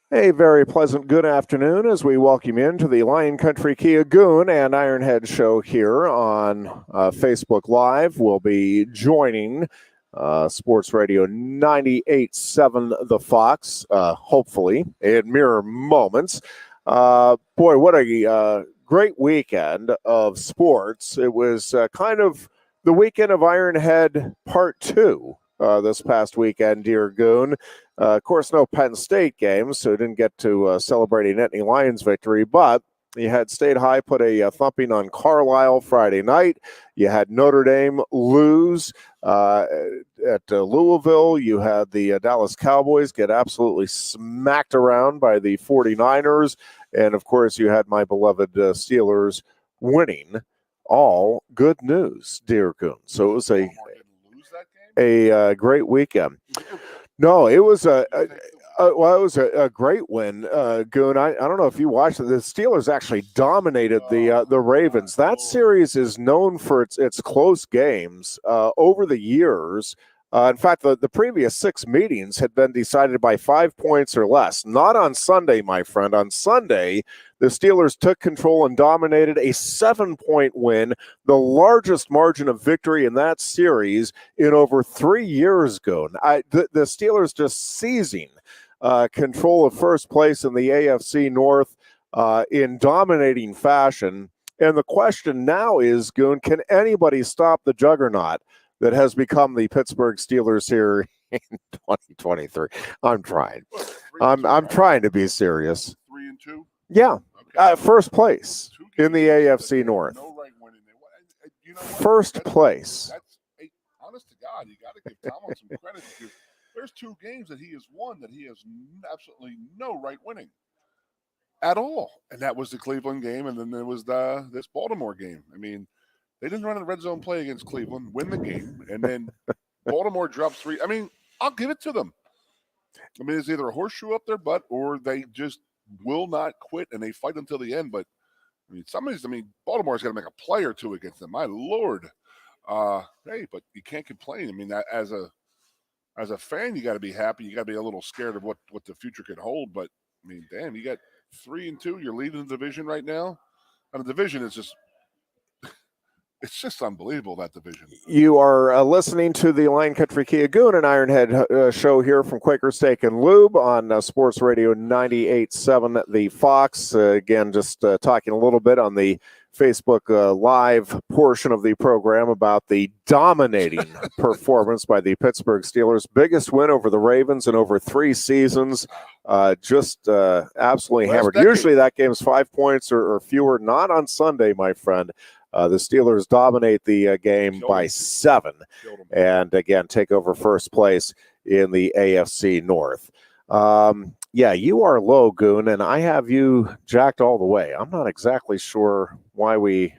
A very pleasant good afternoon as we welcome you into the Lion Country Kia Goon and Ironhead show here on Facebook Live. We'll be joining Sports Radio 98.7 The Fox, hopefully, in mere moments. Boy, what a great weekend of sports. It was kind of the weekend of Ironhead Part 2 this past weekend, dear Goon. Of course, no Penn State games, so didn't get to celebrate a Nittany Lions victory, but you had State High put a thumping on Carlisle Friday night. You had Notre Dame lose at Louisville. You had the Dallas Cowboys get absolutely smacked around by the 49ers. And, of course, you had my beloved Steelers winning. All good news, dear Goon. So it was a great weekend. No, it was it was a great win, Goon. I don't know if you watched it. The Steelers actually dominated the Ravens. That series is known for its close games over the years. In fact, the previous 6 meetings had been decided by 5 points or less. Not on Sunday, my friend. On Sunday, the Steelers took control and dominated a 7-point win, the largest margin of victory in that series in over 3 years ago. The Steelers just seizing control of first place in the AFC North in dominating fashion. And the question now is, Goon, can anybody stop the juggernaut that has become the Pittsburgh Steelers here in 2023? I'm trying. I'm trying to be serious. 3-2? Yeah. Okay. First place in the AFC North. No right winning. You know First place. That's honest to God, you got to give Tomlin some credit. There's 2 games that he has won that he has absolutely no right winning at all. And that was the Cleveland game, and then there was this Baltimore game. I mean, they didn't run a red zone play against Cleveland, win the game, and then Baltimore dropped 3. I mean, I'll give it to them. I mean, it's either a horseshoe up their butt or they just will not quit and they fight until the end. But I mean, Baltimore's got to make a play or 2 against them. My Lord. Hey, but you can't complain. I mean, as a fan, you got to be happy. You got to be a little scared of what the future could hold. But I mean, damn, you got 3-2. You're leading the division right now. And the division is just. It's just unbelievable, that division. You are listening to the Lion Country Kia Goon and Ironhead show here from Quaker Steak and Lube on Sports Radio 98.7 The Fox. Again, just talking a little bit on the Facebook Live portion of the program about the dominating performance by the Pittsburgh Steelers. Biggest win over the Ravens in over 3 seasons. Just absolutely hammered. Usually that game's 5 points or fewer. Not on Sunday, my friend. The Steelers dominate the game by 7 and, again, take over first place in the AFC North. Yeah, you are low, Goon, and I have you jacked all the way. I'm not exactly sure why we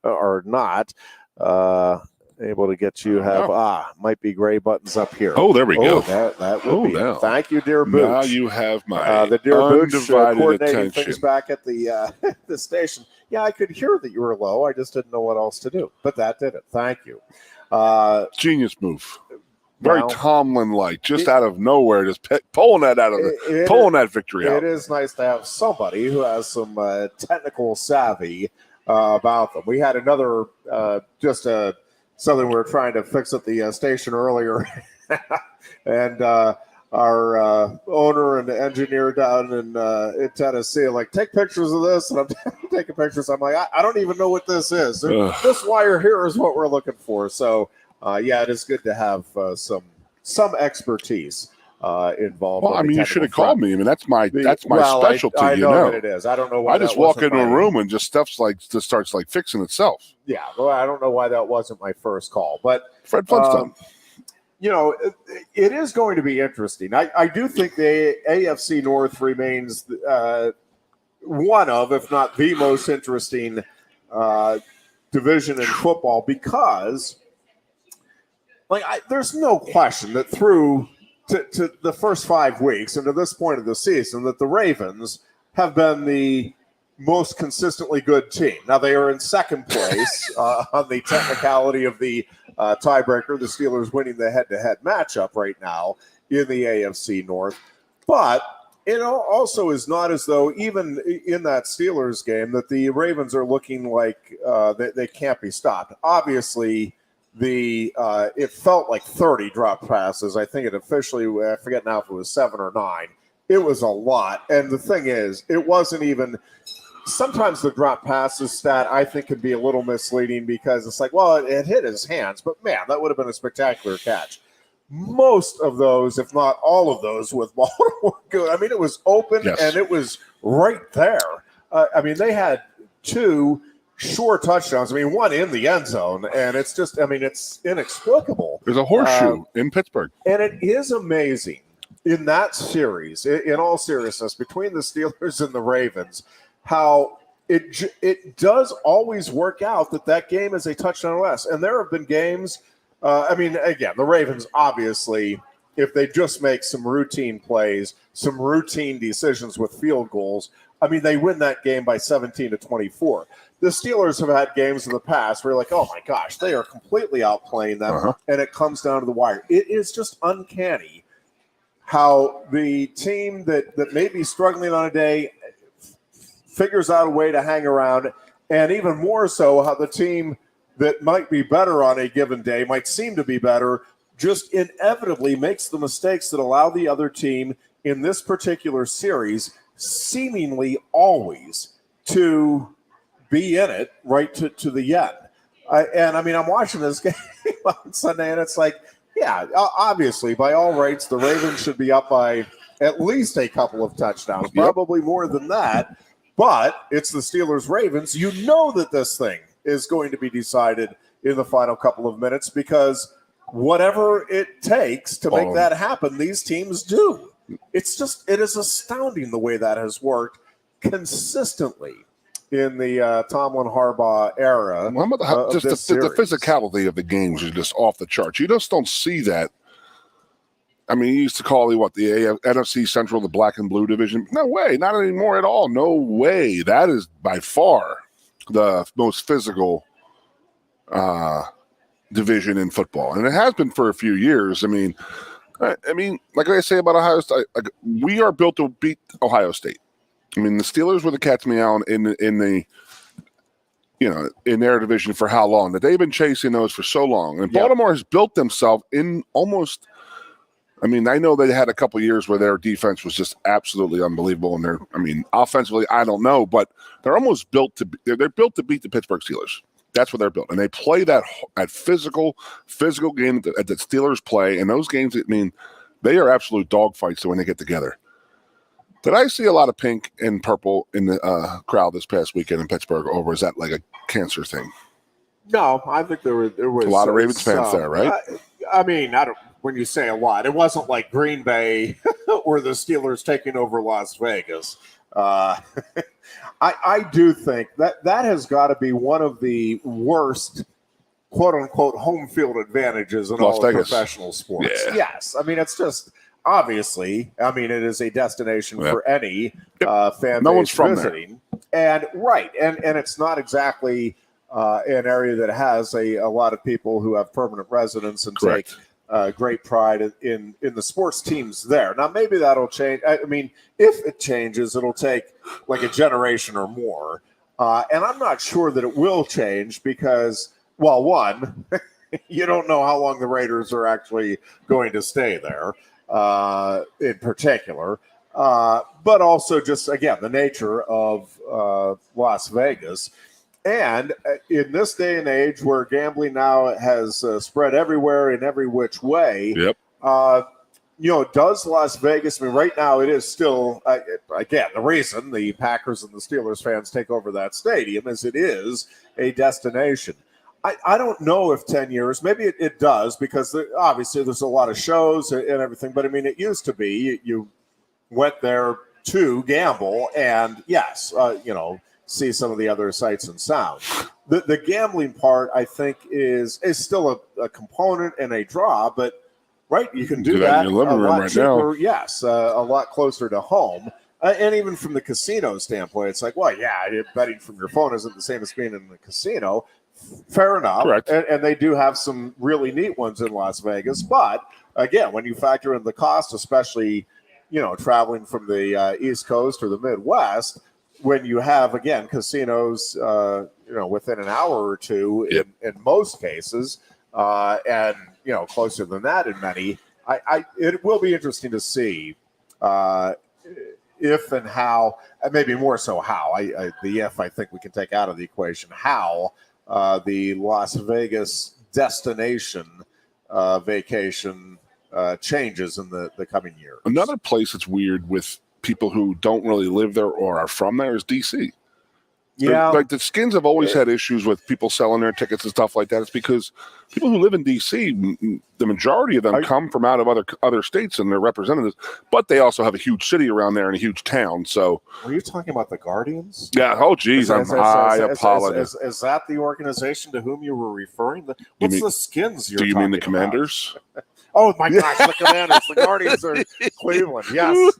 are not able to get you might be gray buttons up here. Oh, there we go. That would be it. Thank you, dear Booch. Now you have my the dear Booch coordinating attention. things back at the the station. Yeah, I could hear that you were low. I just didn't know what else to do. But that did it. Thank you. Genius move. Very Tomlin-like, just out of nowhere, just pulling that victory out. It is nice to have somebody who has some technical savvy about them. We had another something we were trying to fix at the station earlier, and our owner and engineer down in Tennessee, like, take pictures of this, and I'm taking pictures. I'm like, I don't even know what this is. This wire here is what we're looking for. So, yeah, it is good to have some expertise involved. Well, I mean, you should have called me. I mean, that's my specialty. I know that it is. I don't know why. I just walk into a room and just starts fixing itself. Yeah, well, I don't know why that wasn't my first call, but Fred Flintstone. It is going to be interesting. I do think the AFC North remains one of, if not the most interesting division in football because, there's no question that through to the first 5 weeks and to this point of the season that the Ravens have been the most consistently good team. Now, they are in second place on the technicality of the tiebreaker, the Steelers winning the head-to-head matchup right now in the AFC North. But It also is not as though even in that Steelers game that the Ravens are looking like they can't be stopped. Obviously, it felt like 30 drop passes. I think it officially, I forget now if it was 7 or 9. It was a lot. And the thing is, it wasn't even – sometimes the drop passes stat I think could be a little misleading because it's like, well, it hit his hands. But, man, that would have been a spectacular catch. Most of those, if not all of those, with Baltimore good. I mean, it was open and it was right there. I mean, they had 2 sure touchdowns. I mean, one in the end zone, and it's just, I mean, it's inexplicable. There's a horseshoe in Pittsburgh. And it is amazing in that series, in all seriousness, between the Steelers and the Ravens, how it does always work out that game is a touchdown or less. And there have been games – I mean, again, the Ravens, obviously, if they just make some routine plays, some routine decisions with field goals, I mean, they win that game by 17-24. The Steelers have had games in the past where you're like, oh, my gosh, they are completely outplaying them, and it comes down to the wire. It is just uncanny how the team that may be struggling on a day figures out a way to hang around, and even more so how the team – that might be better on a given day, might seem to be better, just inevitably makes the mistakes that allow the other team in this particular series seemingly always to be in it right to the end. And I mean, I'm watching this game on Sunday, and it's like, yeah, obviously, by all rights, the Ravens should be up by at least a couple of touchdowns, probably more than that. But it's the Steelers-Ravens. You know that this thing is going to be decided in the final couple of minutes because whatever it takes to make that happen, these teams do. It is astounding the way that has worked consistently in the Tomlin Harbaugh era. Well, the physicality of the games is just off the charts. You just don't see that. I mean, you used to call it the NFC Central, the black and blue division. No way, not anymore at all. No way. That is by far the most physical division in football, and it has been for a few years. I mean, like I say about Ohio State, we are built to beat Ohio State. I mean, the Steelers were the cat's meow in their division for how long? That they've been chasing those for so long, and Baltimore has built themselves in almost. I mean, I know they had a couple of years where their defense was just absolutely unbelievable, and offensively, I don't know, but they're almost built to. They're built to beat the Pittsburgh Steelers. That's what they're built, and they play that physical game that the Steelers play. And those games, I mean, they are absolute dogfights when they get together. Did I see a lot of pink and purple in the crowd this past weekend in Pittsburgh, or was that like a cancer thing? No, I think there was a lot of Ravens fans there, right? I mean, I don't. When you say a lot, it wasn't like Green Bay or the Steelers taking over Las Vegas. I do think that has got to be one of the worst, quote unquote, home field advantages in all of professional sports. Yeah. Yes. I mean, it's just obviously, I mean, it is a destination for any fan no base one's from visiting. There. And it's not exactly an area that has a lot of people who have permanent residence and take great pride in the sports teams there. Now, maybe that'll change. I mean, if it changes, it'll take like a generation or more. And I'm not sure that it will change because, well, one, you don't know how long the Raiders are actually going to stay there in particular. But also just, again, the nature of Las Vegas. And in this day and age where gambling now has spread everywhere in every which way, does Las Vegas, I mean, right now it is still, again, the reason the Packers and the Steelers fans take over that stadium is it is a destination. I don't know if 10 years, maybe it does because obviously there's a lot of shows and everything, but I mean, it used to be you went there to gamble and yes, see some of the other sights and sounds. The gambling part, I think, is still a component and a draw, but you can do that in your living room right now. Yes, a lot closer to home. And even from the casino standpoint, it's like, well, yeah, betting from your phone isn't the same as being in the casino. Fair enough. Correct. And they do have some really neat ones in Las Vegas. But, again, when you factor in the cost, especially traveling from the East Coast or the Midwest, when you have, again, casinos, within an hour or two in most cases, and, closer than that in many, it will be interesting to see if and how, and maybe more so how, the if I think we can take out of the equation, how the Las Vegas destination vacation changes in the coming years. Another place that's weird with people who don't really live there or are from there is D.C. Yeah. Like the Skins have always had issues with people selling their tickets and stuff like that. It's because people who live in D.C., the majority of them come from out of other states and they're representatives, but they also have a huge city around there and a huge town. So, were you talking about the Guardians? Yeah. Oh, geez. I apologize. Is that the organization to whom you were referring? What's the Skins you're talking about? Do you mean the Commanders? Oh, my gosh, the Commanders. The Guardians are Cleveland. Yes.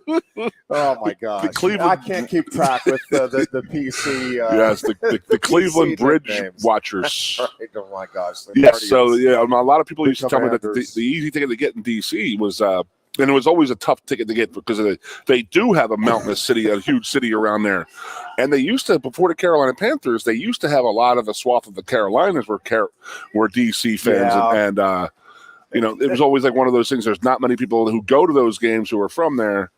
Oh, my gosh. I can't keep track with the PC. Yes, the Cleveland Bridge nicknames. Watchers. Right. Oh, my gosh. Yes, so, a lot of people used to tell me that the easy ticket to get in D.C. was and it was always a tough ticket to get because they do have a mountainous city, a huge city around there. And they used to, before the Carolina Panthers, they used to have a lot of the swath of the Carolinas were D.C. fans. Yeah. It was always like one of those things. There's not many people who go to those games who are from there,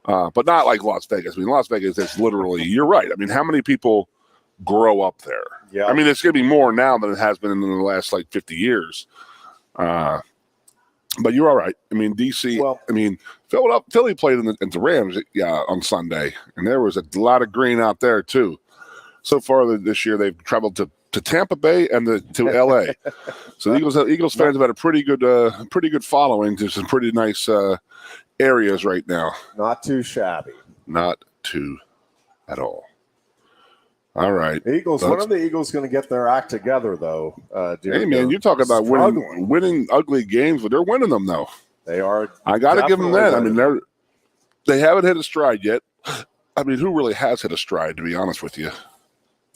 but not like Las Vegas. I mean, Las Vegas is literally, you're right. I mean, how many people grow up there? Yeah. I mean, it's going to be more now than it has been in the last, 50 years. But you're all right. I mean, D.C., Philly played in the Rams on Sunday, and there was a lot of green out there, too. So far this year, they've traveled to Tampa Bay and to LA. So the Eagles fans have had a pretty good following to some pretty nice areas right now. Not too shabby. Not too at all. All right. Eagles. When are the Eagles going to get their act together, though? Hey, man, you're talking about winning ugly games, but they're winning them, though. They are. I got to give them that. I mean, they haven't hit a stride yet. I mean, who really has hit a stride, to be honest with you?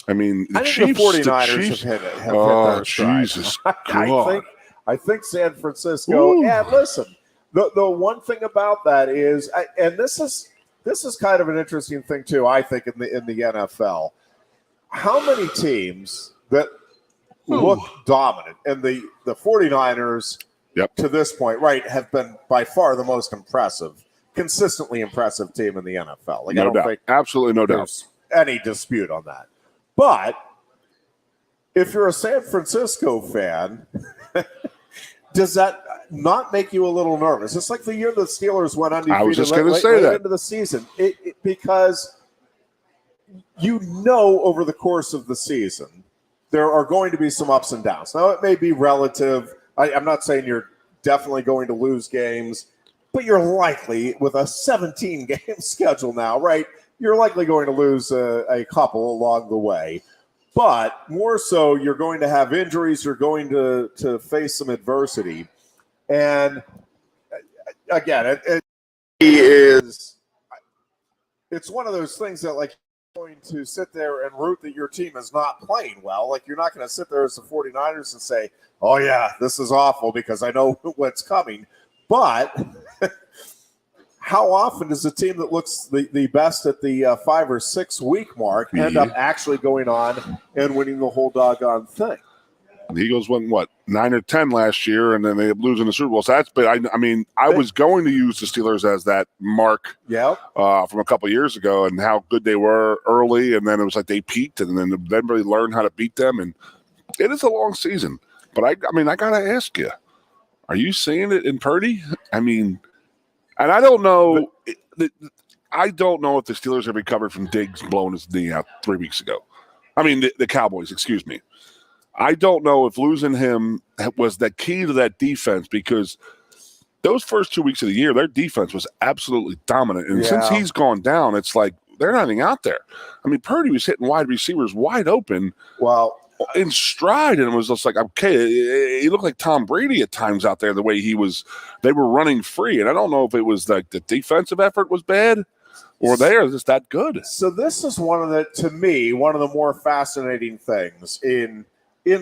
I mean, the Chiefs, 49ers have hit their stride. Jesus God. I think San Francisco. Ooh. And listen, the one thing about that is, and this is kind of an interesting thing too. I think in the NFL, how many teams that look dominant, and the 49ers to this point, right, have been by far the most impressive, consistently impressive team in the NFL. Like, I don't think absolutely no doubt any dispute on that. But if you're a San Francisco fan, does that not make you a little nervous? It's like the year the Steelers went undefeated. I was just going to say that into the season, because over the course of the season there are going to be some ups and downs. Now it may be relative. I'm not saying you're definitely going to lose games, but you're likely, with a 17-game schedule now, right? You're likely going to lose a couple along the way. But more so, you're going to have injuries. You're going to face some adversity. And again, it's one of those things that, like, you're going to sit there and root that your team is not playing well. Like, you're not going to sit there as the 49ers and say, oh, yeah, this is awful because I know what's coming. But how often does a team that looks the best at the 5 or 6 week mark end up actually going on and winning the whole doggone thing? The Eagles went, 9 or 10 last year, and then they ended up losing the Super Bowl. So that's, but I was going to use the Steelers as that mark from a couple of years ago and how good they were early, and then it was like they peaked, and then really learned how to beat them. And it is a long season. But I got to ask you, are you seeing it in Purdy? I mean, and I don't know. I don't know if the Steelers have recovered from Diggs blowing his knee out 3 weeks ago. I mean, the Cowboys, excuse me. I don't know if losing him was the key to that defense, because those first 2 weeks of the year, their defense was absolutely dominant. And since he's gone down, it's like they're not even out there. I mean, Purdy was hitting wide receivers wide open. Well, in stride, and it was just like, okay, he looked like Tom Brady at times out there, the way they were running free. And I don't know if it was like the defensive effort was bad or they are just that good. So this is to me, one of the more fascinating things in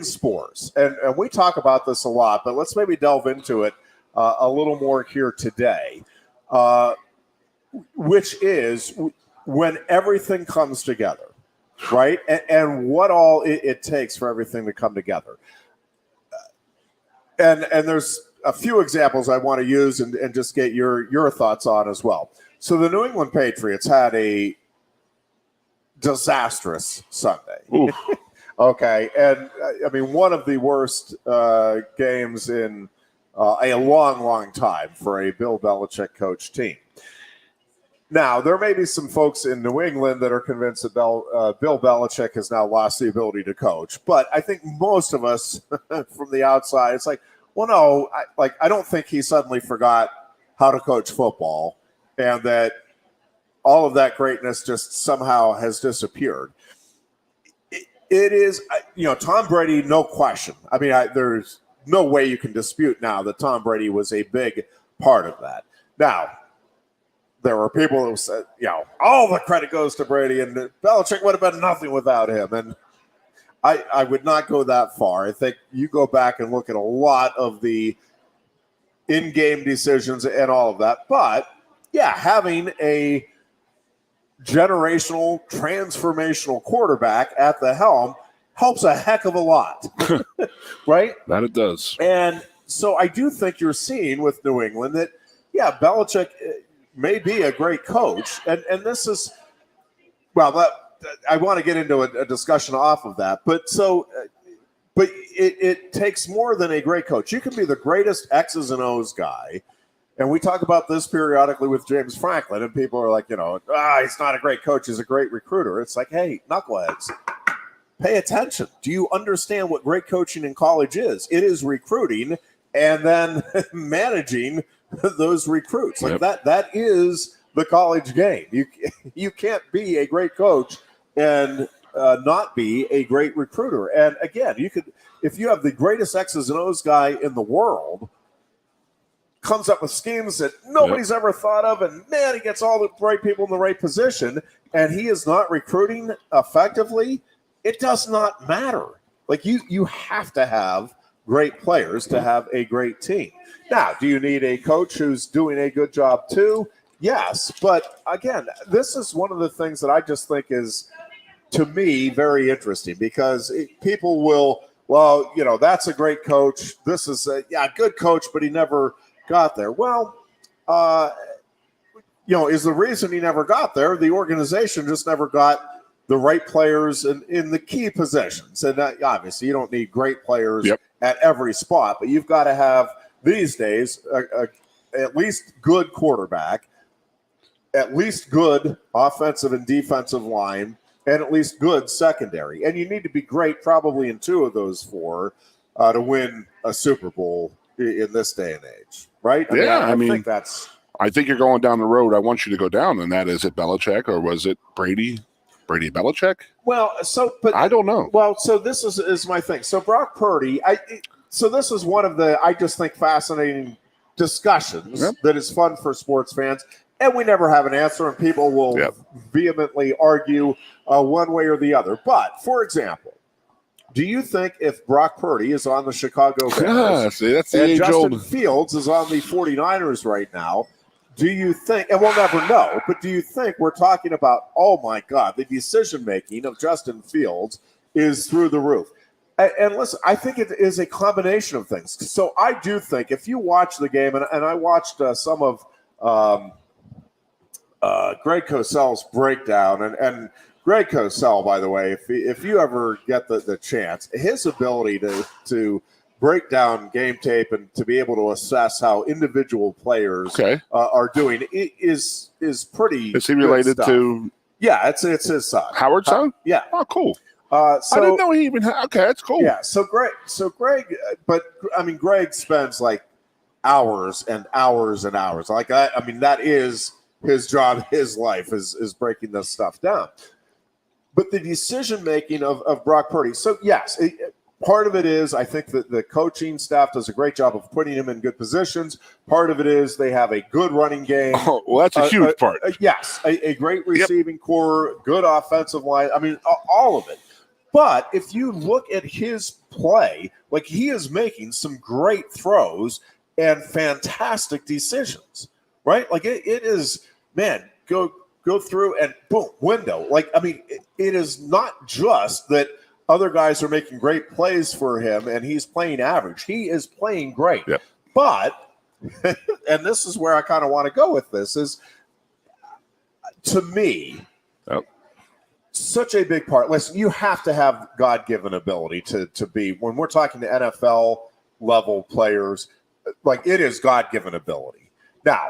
sports. And we talk about this a lot, but let's maybe delve into it a little more here today. which is when everything comes together, right? And what all it takes for everything to come together. And there's a few examples I want to use and just get your thoughts on as well. So the New England Patriots had a disastrous Sunday. Okay, and I mean, one of the worst games in a long time for a Bill Belichick coach team. Now, there may be some folks in New England that are convinced that Bill Belichick has now lost the ability to coach, but I think most of us from the outside, it's like, well, no, I don't think he suddenly forgot how to coach football and that all of that greatness just somehow has disappeared. It is, Tom Brady, no question. I mean, there's no way you can dispute now that Tom Brady was a big part of that. Now, there were people who said, all the credit goes to Brady and Belichick would have been nothing without him. And I would not go that far. I think you go back and look at a lot of the in-game decisions and all of that. But, yeah, having a generational, transformational quarterback at the helm helps a heck of a lot, right? That it does. And so I do think you're seeing with New England that, Belichick may be a great coach. And this is, I want to get into a discussion off of that. But it takes more than a great coach. You can be the greatest X's and O's guy. And we talk about this periodically with James Franklin, and people are like, he's not a great coach, he's a great recruiter. It's like, hey, knuckleheads, pay attention. Do you understand what great coaching in college is? It is recruiting and then managing those recruits. Like that is the college game. You can't be a great coach and not be a great recruiter. And again, if you have the greatest X's and O's guy in the world, comes up with schemes that nobody's ever thought of, and man, he gets all the right people in the right position, and he is not recruiting effectively, it does not matter. Like you have to have great players to have a great team. Now, do you need a coach who's doing a good job too? Yes, but again, this is one of the things that I just think is, to me, very interesting, because people will, that's a great coach. This is a good coach, but he never got there. Well, is the reason he never got there, the organization just never got the right players in the key positions. And obviously you don't need great players at every spot, but you've got to have these days at least good quarterback, at least good offensive and defensive line, and at least good secondary. And you need to be great probably in two of those four to win a Super Bowl in this day and age, right? I think that's. I think you're going down the road I want you to go down, and that is it Belichick or was it Brady? Brady Belichick? Well, but I don't know. Well, so this is my thing. So Brock Purdy, so this is one of the, I just think, fascinating discussions that is fun for sports fans, and we never have an answer, and people will vehemently argue one way or the other. But for example, do you think if Brock Purdy is on the Chicago Bears and Justin Fields is on the 49ers right now, do you think, and we'll never know, but do you think we're talking about, oh my God, the decision-making of Justin Fields is through the roof? And listen, I think it is a combination of things. So I do think if you watch the game, and I watched some of Greg Cosell's breakdown, and Greg Cosell, by the way, if you ever get the chance, his ability to break down game tape and to be able to assess how individual players are doing is pretty. Is he related to? Yeah, it's his son. Howard's son? Yeah. Oh, cool. I didn't know he even had. Okay, that's cool. Yeah. So Greg, but I mean, Greg spends like hours and hours and hours. Like that is his job, his life is breaking this stuff down. But the decision-making of Brock Purdy. So, yes, part of it is I think that the coaching staff does a great job of putting him in good positions. Part of it is they have a good running game. Oh, well, that's a huge part. Yes, a great receiving core, good offensive line. I mean, all of it. But if you look at his play, like he is making some great throws and fantastic decisions, right? Like it is, man, go through and boom, window. Like, I mean, it is not just that other guys are making great plays for him and he's playing average. He is playing great. Yep. But, and this is where I kind of want to go with this, is to me, such a big part. Listen, you have to have God-given ability to be, when we're talking to NFL level players, like, it is God-given ability. Now,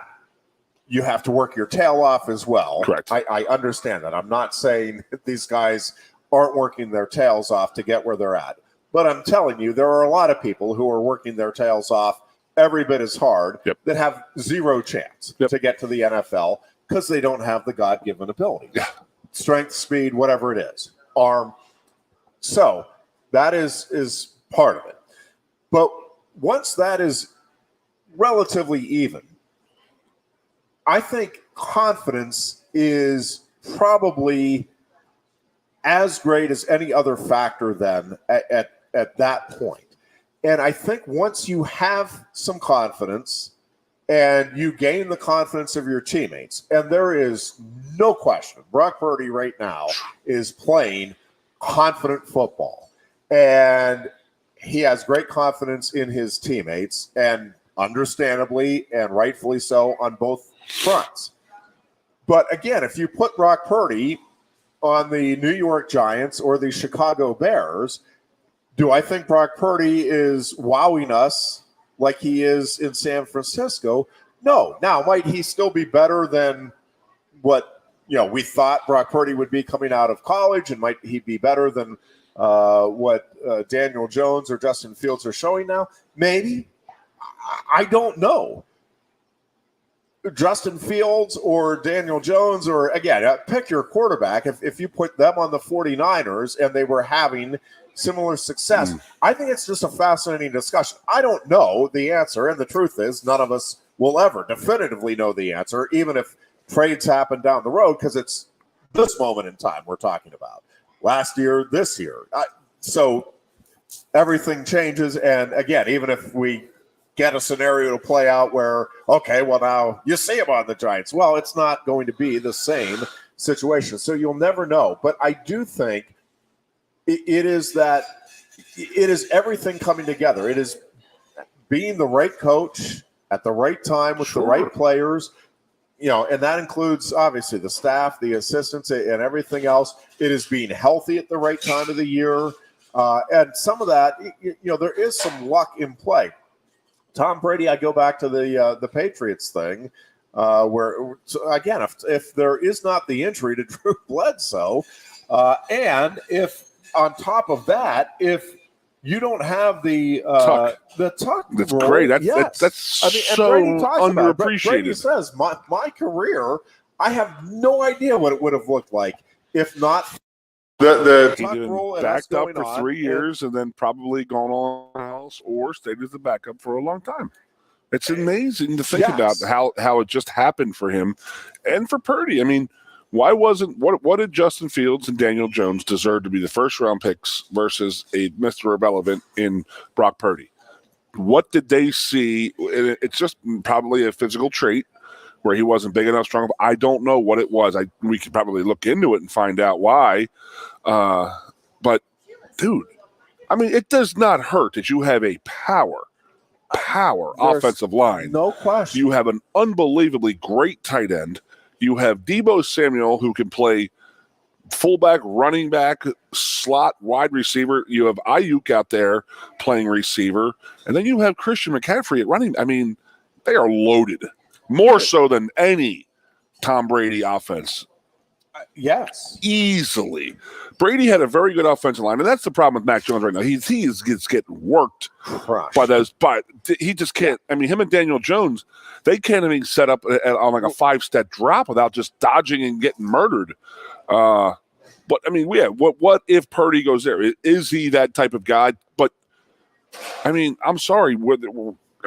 you have to work your tail off as well. Correct. I understand that. I'm not saying that these guys aren't working their tails off to get where they're at. But I'm telling you, there are a lot of people who are working their tails off every bit as hard that have zero chance to get to the NFL because they don't have the God-given ability. Yeah. Strength, speed, whatever it is, arm. So that is part of it. But once that is relatively even, I think confidence is probably as great as any other factor then at that point. And I think once you have some confidence and you gain the confidence of your teammates, and there is no question, Brock Purdy right now is playing confident football. And he has great confidence in his teammates, and understandably and rightfully so on both fronts. But again, if you put Brock Purdy on the New York Giants or the Chicago Bears, do I think Brock Purdy is wowing us like he is in San Francisco? No. Now, might he still be better than what we thought Brock Purdy would be coming out of college, and might he be better than what Daniel Jones or Justin Fields are showing now? Maybe. I don't know. Justin Fields or Daniel Jones, or again, pick your quarterback. If you put them on the 49ers and they were having similar success, I think it's just a fascinating discussion. I don't know the answer, and the truth is none of us will ever definitively know the answer, even if trades happen down the road, because it's this moment in time we're talking about. Last year, this year. So everything changes, and again, even if we get a scenario to play out where, okay, well, now you see him on the Giants. Well, it's not going to be the same situation. So you'll never know. But I do think it is everything coming together. It is being the right coach at the right time with the right players, and that includes obviously the staff, the assistants, and everything else. It is being healthy at the right time of the year. And some of that, there is some luck in play. Tom Brady, I go back to the Patriots thing, where again, if there is not the injury to Drew Bledsoe, and if on top of that, if you don't have the Tuck that's rule, great. That's so underappreciated. Brady says, my career, I have no idea what it would have looked like if not. The Tuck rule backed up for 3 years and then probably gone on else or stayed as the backup for a long time. It's amazing to think about how it just happened for him and for Purdy. I mean, why wasn't what did Justin Fields and Daniel Jones deserve to be the first round picks versus a Mr. Irrelevant in Brock Purdy? What did they see? It's just probably a physical trait where he wasn't big enough, strong enough. I don't know what it was. We could probably look into it and find out why. But, dude, I mean, it does not hurt that you have a power offensive line. No question. You have an unbelievably great tight end. You have Deebo Samuel, who can play fullback, running back, slot, wide receiver. You have Ayuk out there playing receiver. And then you have Christian McCaffrey at running. I mean, they are loaded. More so than any Tom Brady offense. Yes. Easily. Brady had a very good offensive line, and that's the problem with Mac Jones right now. He gets getting worked by those, but he just can't. I mean, him and Daniel Jones, they can't even set up on like a 5-step drop without just dodging and getting murdered. But I mean, what if Purdy goes there? Is he that type of guy? But I mean, I'm sorry.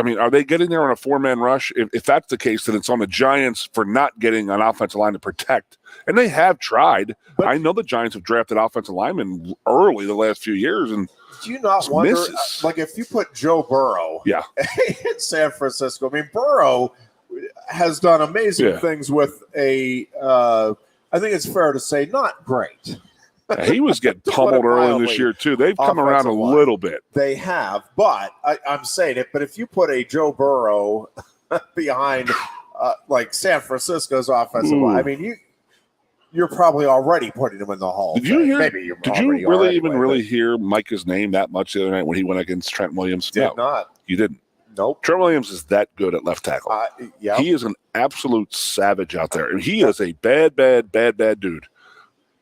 Are they getting there on a 4-man rush? If that's the case, then it's on the Giants for not getting an offensive line to protect. And they have tried. But I know the Giants have drafted offensive linemen early the last few years. And do you not wonder, like if you put Joe Burrow in San Francisco, I mean, Burrow has done amazing things with a, I think it's fair to say, not great. He was getting pummeled early this year, too. They've come around a little bit. They have, but I'm saying it. But if you put a Joe Burrow behind like San Francisco's offensive line, I mean, you're probably already putting him in the Hall. Did you hear? Maybe you did you really hear Micah's name that much the other night when he went against Trent Williams? Did not. You didn't. Nope. Trent Williams is that good at left tackle. He is an absolute savage out there, and he is a bad dude.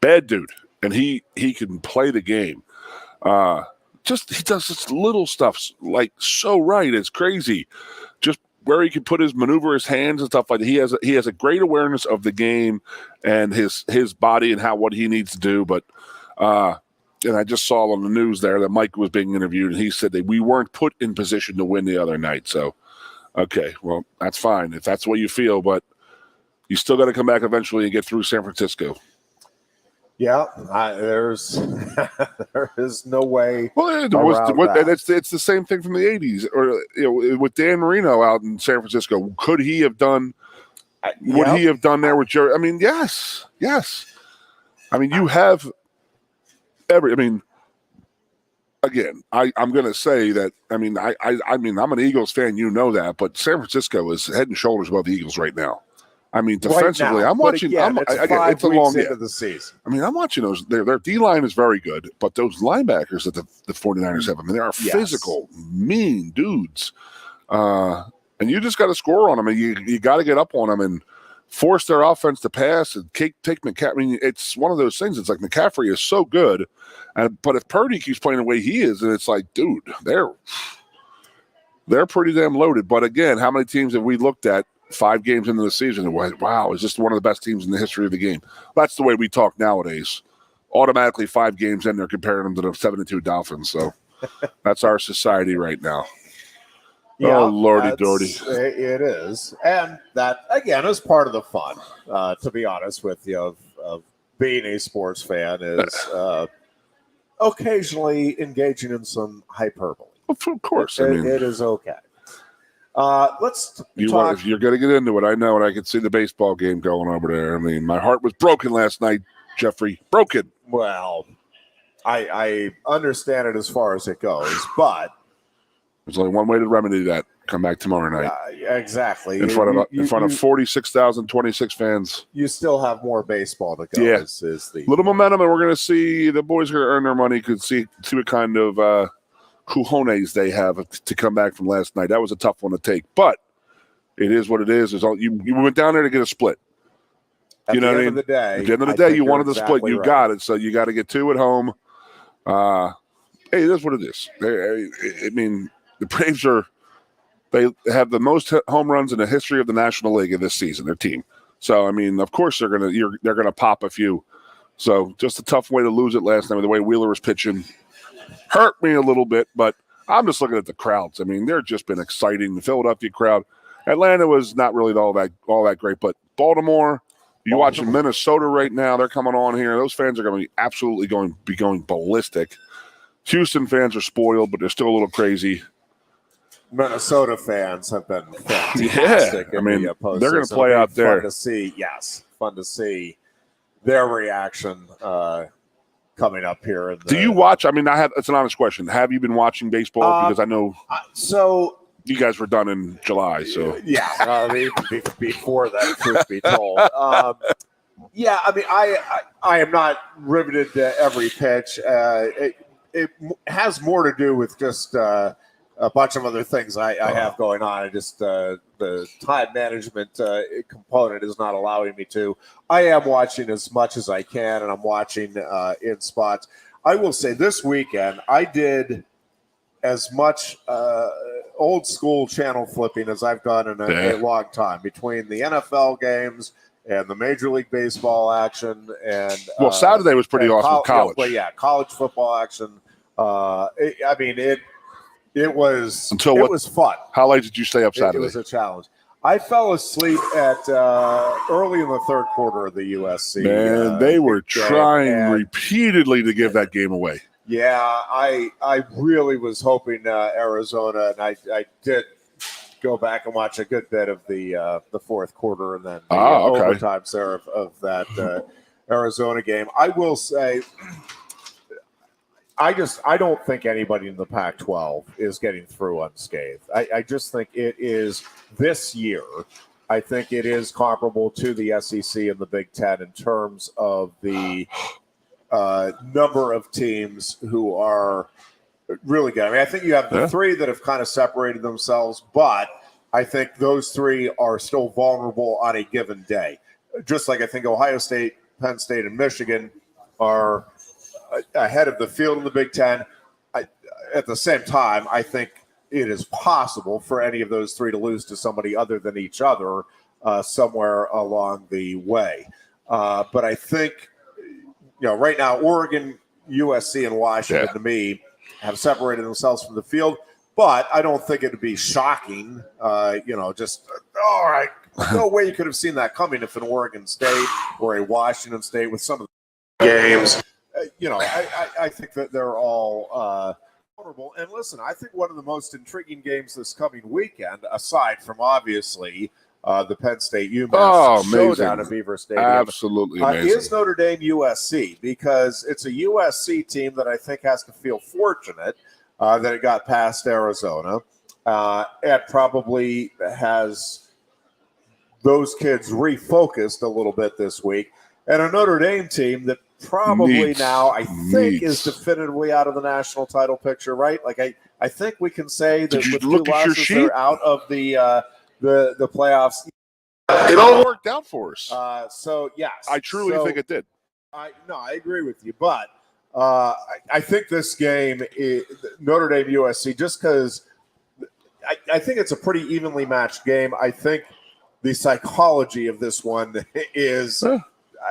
Bad dude. And he can play the game. He does this little stuff like so right. It's crazy. Just where he can put his his hands and stuff like that. He has a great awareness of the game and his body and what he needs to do. But and I just saw on the news there that Mike was being interviewed, and he said that we weren't put in position to win the other night. So, okay, well, that's fine if that's what you feel, but you still got to come back eventually and get through San Francisco. Yeah, there is no way. Well, it's the same thing from the '80s, or with Dan Marino out in San Francisco. Could he have done? Would he have done there with Jerry? I mean, yes. I mean, you have every. I mean, again, I'm going to say that. I mean, I'm an Eagles fan. You know that, but San Francisco is head and shoulders above the Eagles right now. I mean, defensively, I'm watching. Again, it's a long into the season. I mean, I'm watching those. Their D line is very good, but those linebackers that the 49ers have, I mean, they are physical, mean dudes. And you just got to score on them, and you got to get up on them and force their offense to pass and take McCaffrey. I mean, it's one of those things. It's like McCaffrey is so good, but if Purdy keeps playing the way he is, then it's like, dude, they're pretty damn loaded. But again, how many teams have we looked at 5 games into the season and went, wow, is this one of the best teams in the history of the game? That's the way we talk nowadays. Automatically 5 games in, they're comparing them to the 7-2 Dolphins. So that's our society right now. Yeah, oh, Lordy Dory. It is. And that, again, is part of the fun, to be honest with you, of being a sports fan is occasionally engaging in some hyperbole. Of course. It is okay. Let's talk. If you're going to get into it, I know, and I can see the baseball game going over there. I mean, my heart was broken last night, Jeffrey. Broken. Well, I understand it as far as it goes, but there's only one way to remedy that. Come back tomorrow night. Exactly. In front of 46,026 fans. You still have more baseball to go. Yeah. Is the little momentum, and we're going to see the boys are going to earn their money. Could see what kind of cojones they have to come back from last night. That was a tough one to take, but it is what it is. You went down there to get a split. At the end of the day, you wanted the split. You got it, so you got to get 2 at home. Hey, it is what it is. I mean, the Braves they have the most home runs in the history of the National League of this season. Their team. So I mean, of course they're gonna pop a few. So just a tough way to lose it last night. The way Wheeler was pitching hurt me a little bit, but I'm just looking at the crowds. I mean, they're just been exciting. The Philadelphia crowd. Atlanta was not really all that great, but Baltimore. You're watching Minnesota right now. They're coming on here. Those fans are going to be absolutely going ballistic. Houston fans are spoiled, but they're still a little crazy. Minnesota fans have been fantastic. Yeah, I mean, they're going to play out there. Fun to see their reaction coming up here. Do you watch? I mean, it's an honest question. Have you been watching baseball? Because I know. So you guys were done in July, so yeah. Before that, truth be told, yeah. I mean, I am not riveted to every pitch. It has more to do with just a bunch of other things I have going on. And just the time management component is not allowing me to. I am watching as much as I can, and I'm watching in spots. I will say this weekend I did as much old school channel flipping as I've done in a long time, between the NFL games and the Major League Baseball action. And Saturday was pretty awesome. College, college football action. It was fun. How late did you stay up Saturday? It was a challenge. I fell asleep at early in the third quarter of the USC. Man, they were trying repeatedly to give that game away. Yeah, I really was hoping Arizona, and I did go back and watch a good bit of the fourth quarter and then the okay. overtimes there of that Arizona game. I will say, I don't think anybody in the Pac-12 is getting through unscathed. I just think it is this year. I think it is comparable to the SEC and the Big Ten in terms of the number of teams who are really good. I mean, I think you have the three that have kind of separated themselves, but I think those three are still vulnerable on a given day. Just like I think Ohio State, Penn State, and Michigan are ahead of the field in the Big Ten. At the same time, I think it is possible for any of those three to lose to somebody other than each other somewhere along the way. But I think, right now, Oregon, USC, and Washington, to me, have separated themselves from the field. But I don't think it would be shocking, just, all right, no way you could have seen that coming if an Oregon State or a Washington State with some of the games, I think that they're all vulnerable. And listen, I think one of the most intriguing games this coming weekend, aside from obviously the Penn State UMass showdown at Beaver Stadium, absolutely amazing, is Notre Dame USC, because it's a USC team that I think has to feel fortunate that it got past Arizona. It probably has those kids refocused a little bit this week, and a Notre Dame team that probably now I think is definitively out of the national title picture, right? Like I think we can say that with two losses they're out of the playoffs. It all worked out for us. So yes, I truly think it did. I agree with you, but I think this game, Notre Dame USC, just because I think it's a pretty evenly matched game. I think the psychology of this one is,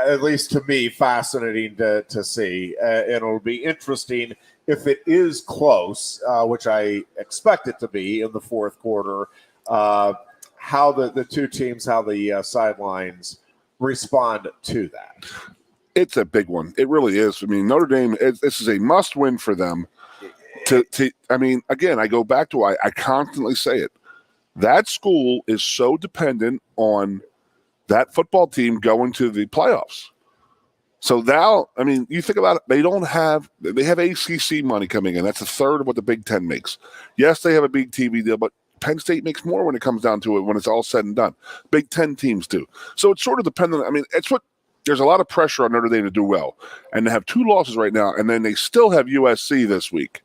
at least to me, fascinating to see. And it'll be interesting if it is close, which I expect it to be in the fourth quarter, how the two teams, how the sidelines respond to that. It's a big one. It really is. I mean, Notre Dame, this is a must-win for them. I mean, again, I go back to I constantly say it. That school is so dependent on that football team going to the playoffs. So now, I mean, you think about it, they have ACC money coming in. That's a third of what the Big Ten makes. Yes, they have a big TV deal, but Penn State makes more when it comes down to it, when it's all said and done. Big Ten teams do. So it's sort of dependent. I mean, there's a lot of pressure on Notre Dame to do well. And they have two losses right now, and then they still have USC this week.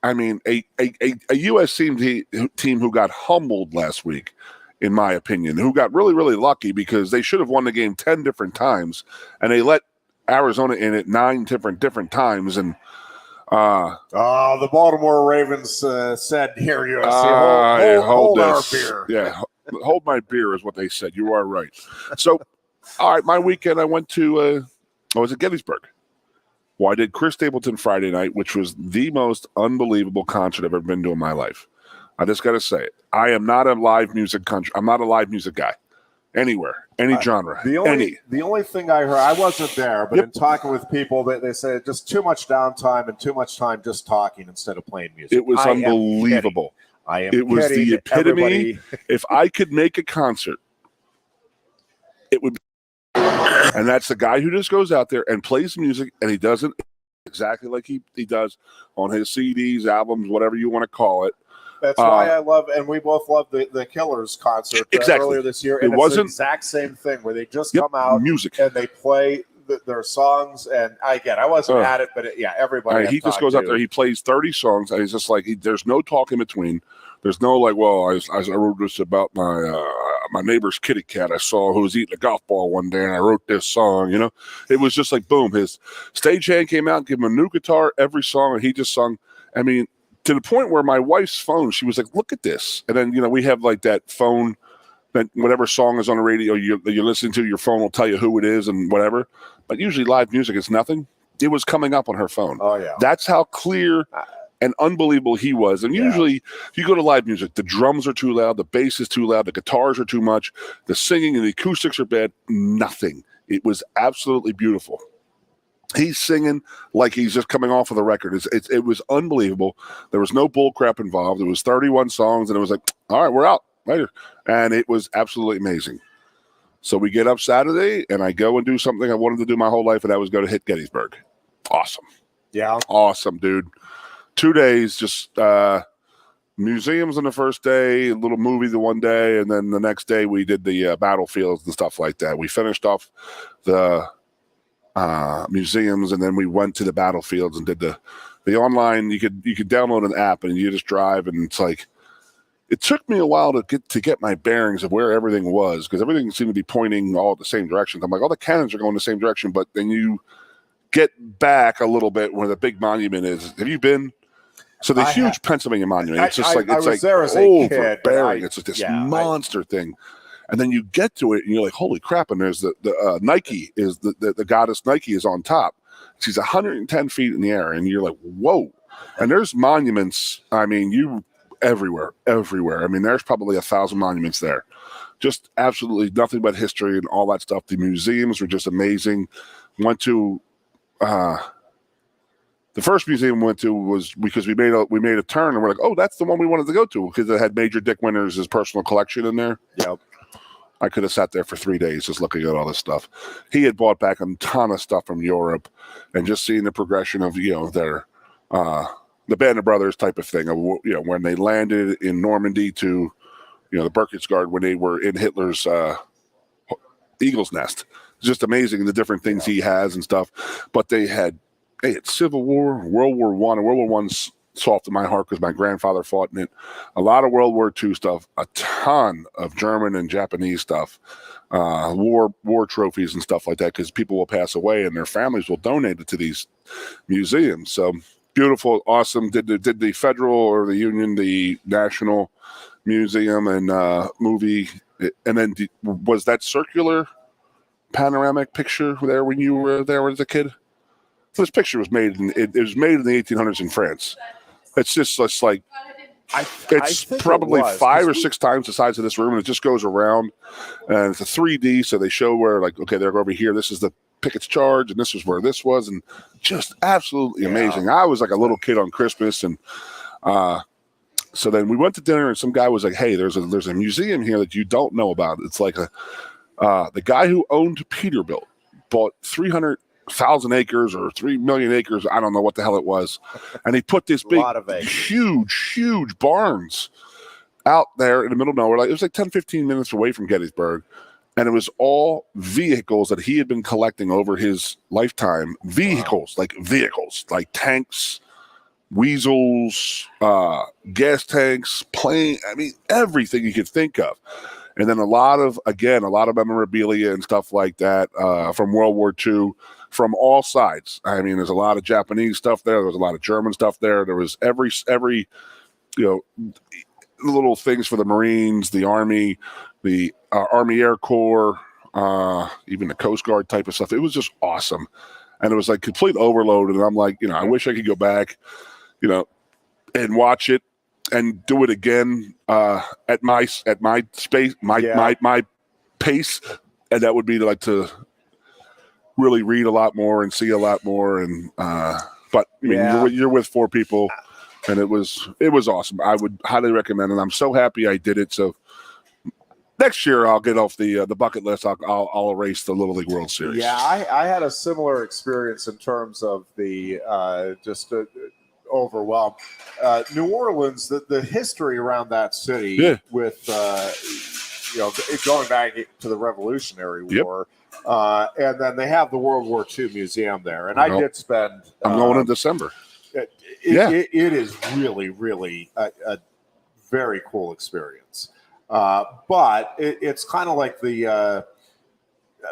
I mean, a USC team who got humbled last week, in my opinion, who got really, really lucky because they should have won the game 10 different times, and they let Arizona in at 9 different times. And the Baltimore Ravens said, "Here, USC, hold our beer." Yeah, hold my beer is what they said. You are right. So, all right, my weekend I went to I was at Gettysburg. Well, I did Chris Stapleton Friday night, which was the most unbelievable concert I've ever been to in my life. I just got to say it. I am not a live music I'm not a live music guy anywhere, any genre. The only thing I heard, I wasn't there, but in talking with people, they said just too much downtime and too much time just talking instead of playing music. It was unbelievable. It was the epitome. If I could make a concert, it would be. And that's the guy who just goes out there and plays music, and he does it exactly like he does on his CDs, albums, whatever you want to call it. That's why I love, and we both love the Killers concert earlier this year. And it's the exact same thing where they just come out music and they play their songs. And I wasn't at it, but everybody. He just goes out there, he plays 30 songs, and he's just like, there's no talk in between. There's no like, well, I wrote this about my neighbor's kitty cat I saw who was eating a golf ball one day, and I wrote this song. It was just like boom. His stagehand came out and gave him a new guitar every song, and he just sung. I mean, to the point where my wife's phone, she was like, "Look at this!" And then we have like that phone that whatever song is on the radio you listen to, your phone will tell you who it is and whatever. But usually live music is nothing. It was coming up on her phone. Oh yeah, that's how clear and unbelievable he was. And usually if you go to live music, the drums are too loud, the bass is too loud, the guitars are too much, the singing and the acoustics are bad. Nothing. It was absolutely beautiful. He's singing like he's just coming off of the record. It was unbelievable. There was no bull crap involved. It was 31 songs, and it was like, all right, we're out later. And it was absolutely amazing. So we get up Saturday, and I go and do something I wanted to do my whole life, and that was go to hit Gettysburg. Awesome. Yeah. Awesome, dude. 2 days, just museums on the first day, a little movie the one day, and then the next day we did the battlefields and stuff like that. We finished off the museums, and then we went to the battlefields and did the online. You could download an app and you just drive, and it's like it took me a while to get my bearings of where everything was, because everything seemed to be pointing all the same direction. I'm like, all the cannons are going the same direction, but then you get back a little bit where the big monument is. Have you been? So the huge Pennsylvania monument. It's just I was there as a kid. It's just this monster thing. And then you get to it, and you're like, "Holy crap!" And there's the Nike is the goddess Nike is on top. She's 110 feet in the air, and you're like, "Whoa!" And there's monuments. I mean, everywhere. I mean, there's probably 1,000 monuments there. Just absolutely nothing but history and all that stuff. The museums were just amazing. Went to the first museum we went to was because we made a turn, and we're like, "Oh, that's the one we wanted to go to," because it had Major Dick Winters' personal collection in there. Yep. I could have sat there for 3 days just looking at all this stuff. He had bought back a ton of stuff from Europe, and just seeing the progression of their the Band of Brothers type of thing. Of, when they landed in Normandy to the Berchtesgaden, when they were in Hitler's eagle's nest. It's just amazing the different things he has and stuff. But they had Civil War, World War I, and World War I's soft in my heart because my grandfather fought in it. A lot of World War II stuff, a ton of German and Japanese stuff, war trophies and stuff like that, because people will pass away and their families will donate it to these museums. So beautiful, awesome. Did the Federal or the Union, the National Museum and movie, and then was that circular panoramic picture there when you were there as a kid? So this picture was made it was made in the 1800s in France. It's just like it's probably 5 or 6 times the size of this room, and it just goes around, and it's a 3D. So they show where, like, okay, they're over here. This is the Pickett's Charge, and this is where this was, and just absolutely amazing. I was like a little kid on Christmas, and so then we went to dinner, and some guy was like, "Hey, there's a museum here that you don't know about. It's like the guy who owned Peterbilt bought 300,000 acres or 3 million acres. I don't know what the hell it was. And he put this big, huge barns out there in the middle of nowhere. Like, it was like 10, 15 minutes away from Gettysburg. And it was all vehicles that he had been collecting over his lifetime. Vehicles, like tanks, weasels, gas tanks, plane. I mean, everything you could think of. And then a lot of memorabilia and stuff like that from World War II. From all sides. I mean, there's a lot of Japanese stuff there. There's a lot of German stuff there. There was every little things for the Marines, the Army, the Army Air Corps, even the Coast Guard type of stuff. It was just awesome. And it was like complete overload. And I'm like, I wish I could go back, and watch it and do it again at my space, my pace. And that would be like to really read a lot more and see a lot more, and but I mean, you're with 4 people, and it was awesome. I would highly recommend it. I'm so happy I did it. So next year I'll get off the bucket list. I'll erase the Little League World Series. Yeah, I had a similar experience in terms of the overwhelm. New Orleans, the history around that city with going back to the Revolutionary War. And then they have the World War II museum there. And I did spend... I'm going in December. It is really, really a very cool experience. But it's kind of like the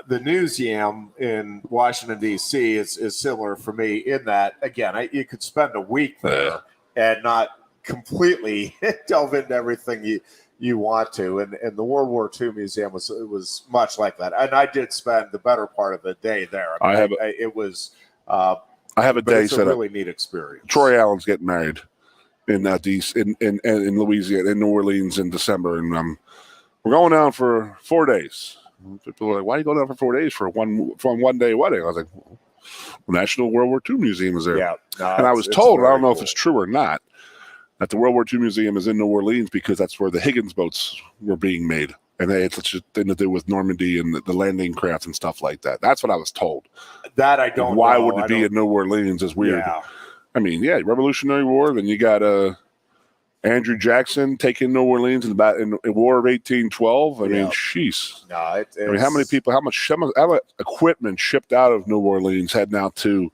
museum in Washington, D.C. is similar for me in that, again, you could spend a week there and not completely delve into everything you want to, and the World War II museum was much like that. And I did spend the better part of the day there. I have a day set up. Really neat experience. Troy Allen's getting married in in Louisiana, in New Orleans in December, and we're going down for 4 days. People are like, "Why are you going down for 4 days for one day wedding?" I was like, National World War II Museum is there. Yeah. And I was told, I don't know if it's true or not, that the World War II Museum is in New Orleans because that's where the Higgins boats were being made. And it's such a thing to do with Normandy and the landing craft and stuff like that. That's what I was told. That I don't Why know. would it be in New Orleans is weird. Yeah. I mean, yeah, Revolutionary War. Then you got Andrew Jackson taking New Orleans in War of 1812. I mean, sheesh. No, I mean, how many people, how much equipment shipped out of New Orleans heading out to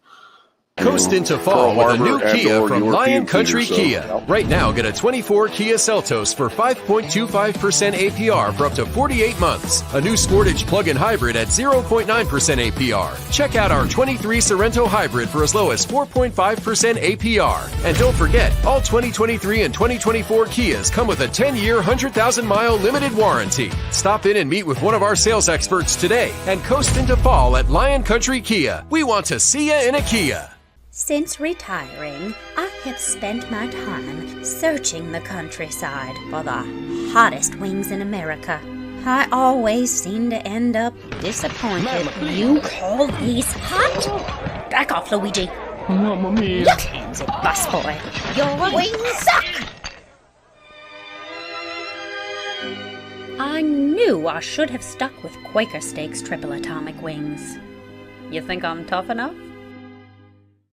Coast into fall with a new Kia from Lion Country Kia. Right now, get a 24 Kia Seltos for 5.25% APR for up to 48 months. A new Sportage plug-in hybrid at 0.9% APR. Check out our 23 Sorrento hybrid for as low as 4.5% APR. And don't forget, all 2023 and 2024 Kias come with a 10-year, 100,000-mile limited warranty. Stop in and meet with one of our sales experts today and coast into fall at Lion Country Kia. We want to see you in a Kia. Since retiring, I have spent my time searching the countryside for the hottest wings in America. I always seem to end up disappointed. You call these hot? Back off, Luigi. Mamma mia. Your hands it, busboy. Your wings suck! I knew I should have stuck with Quaker Steak's triple atomic wings. You think I'm tough enough?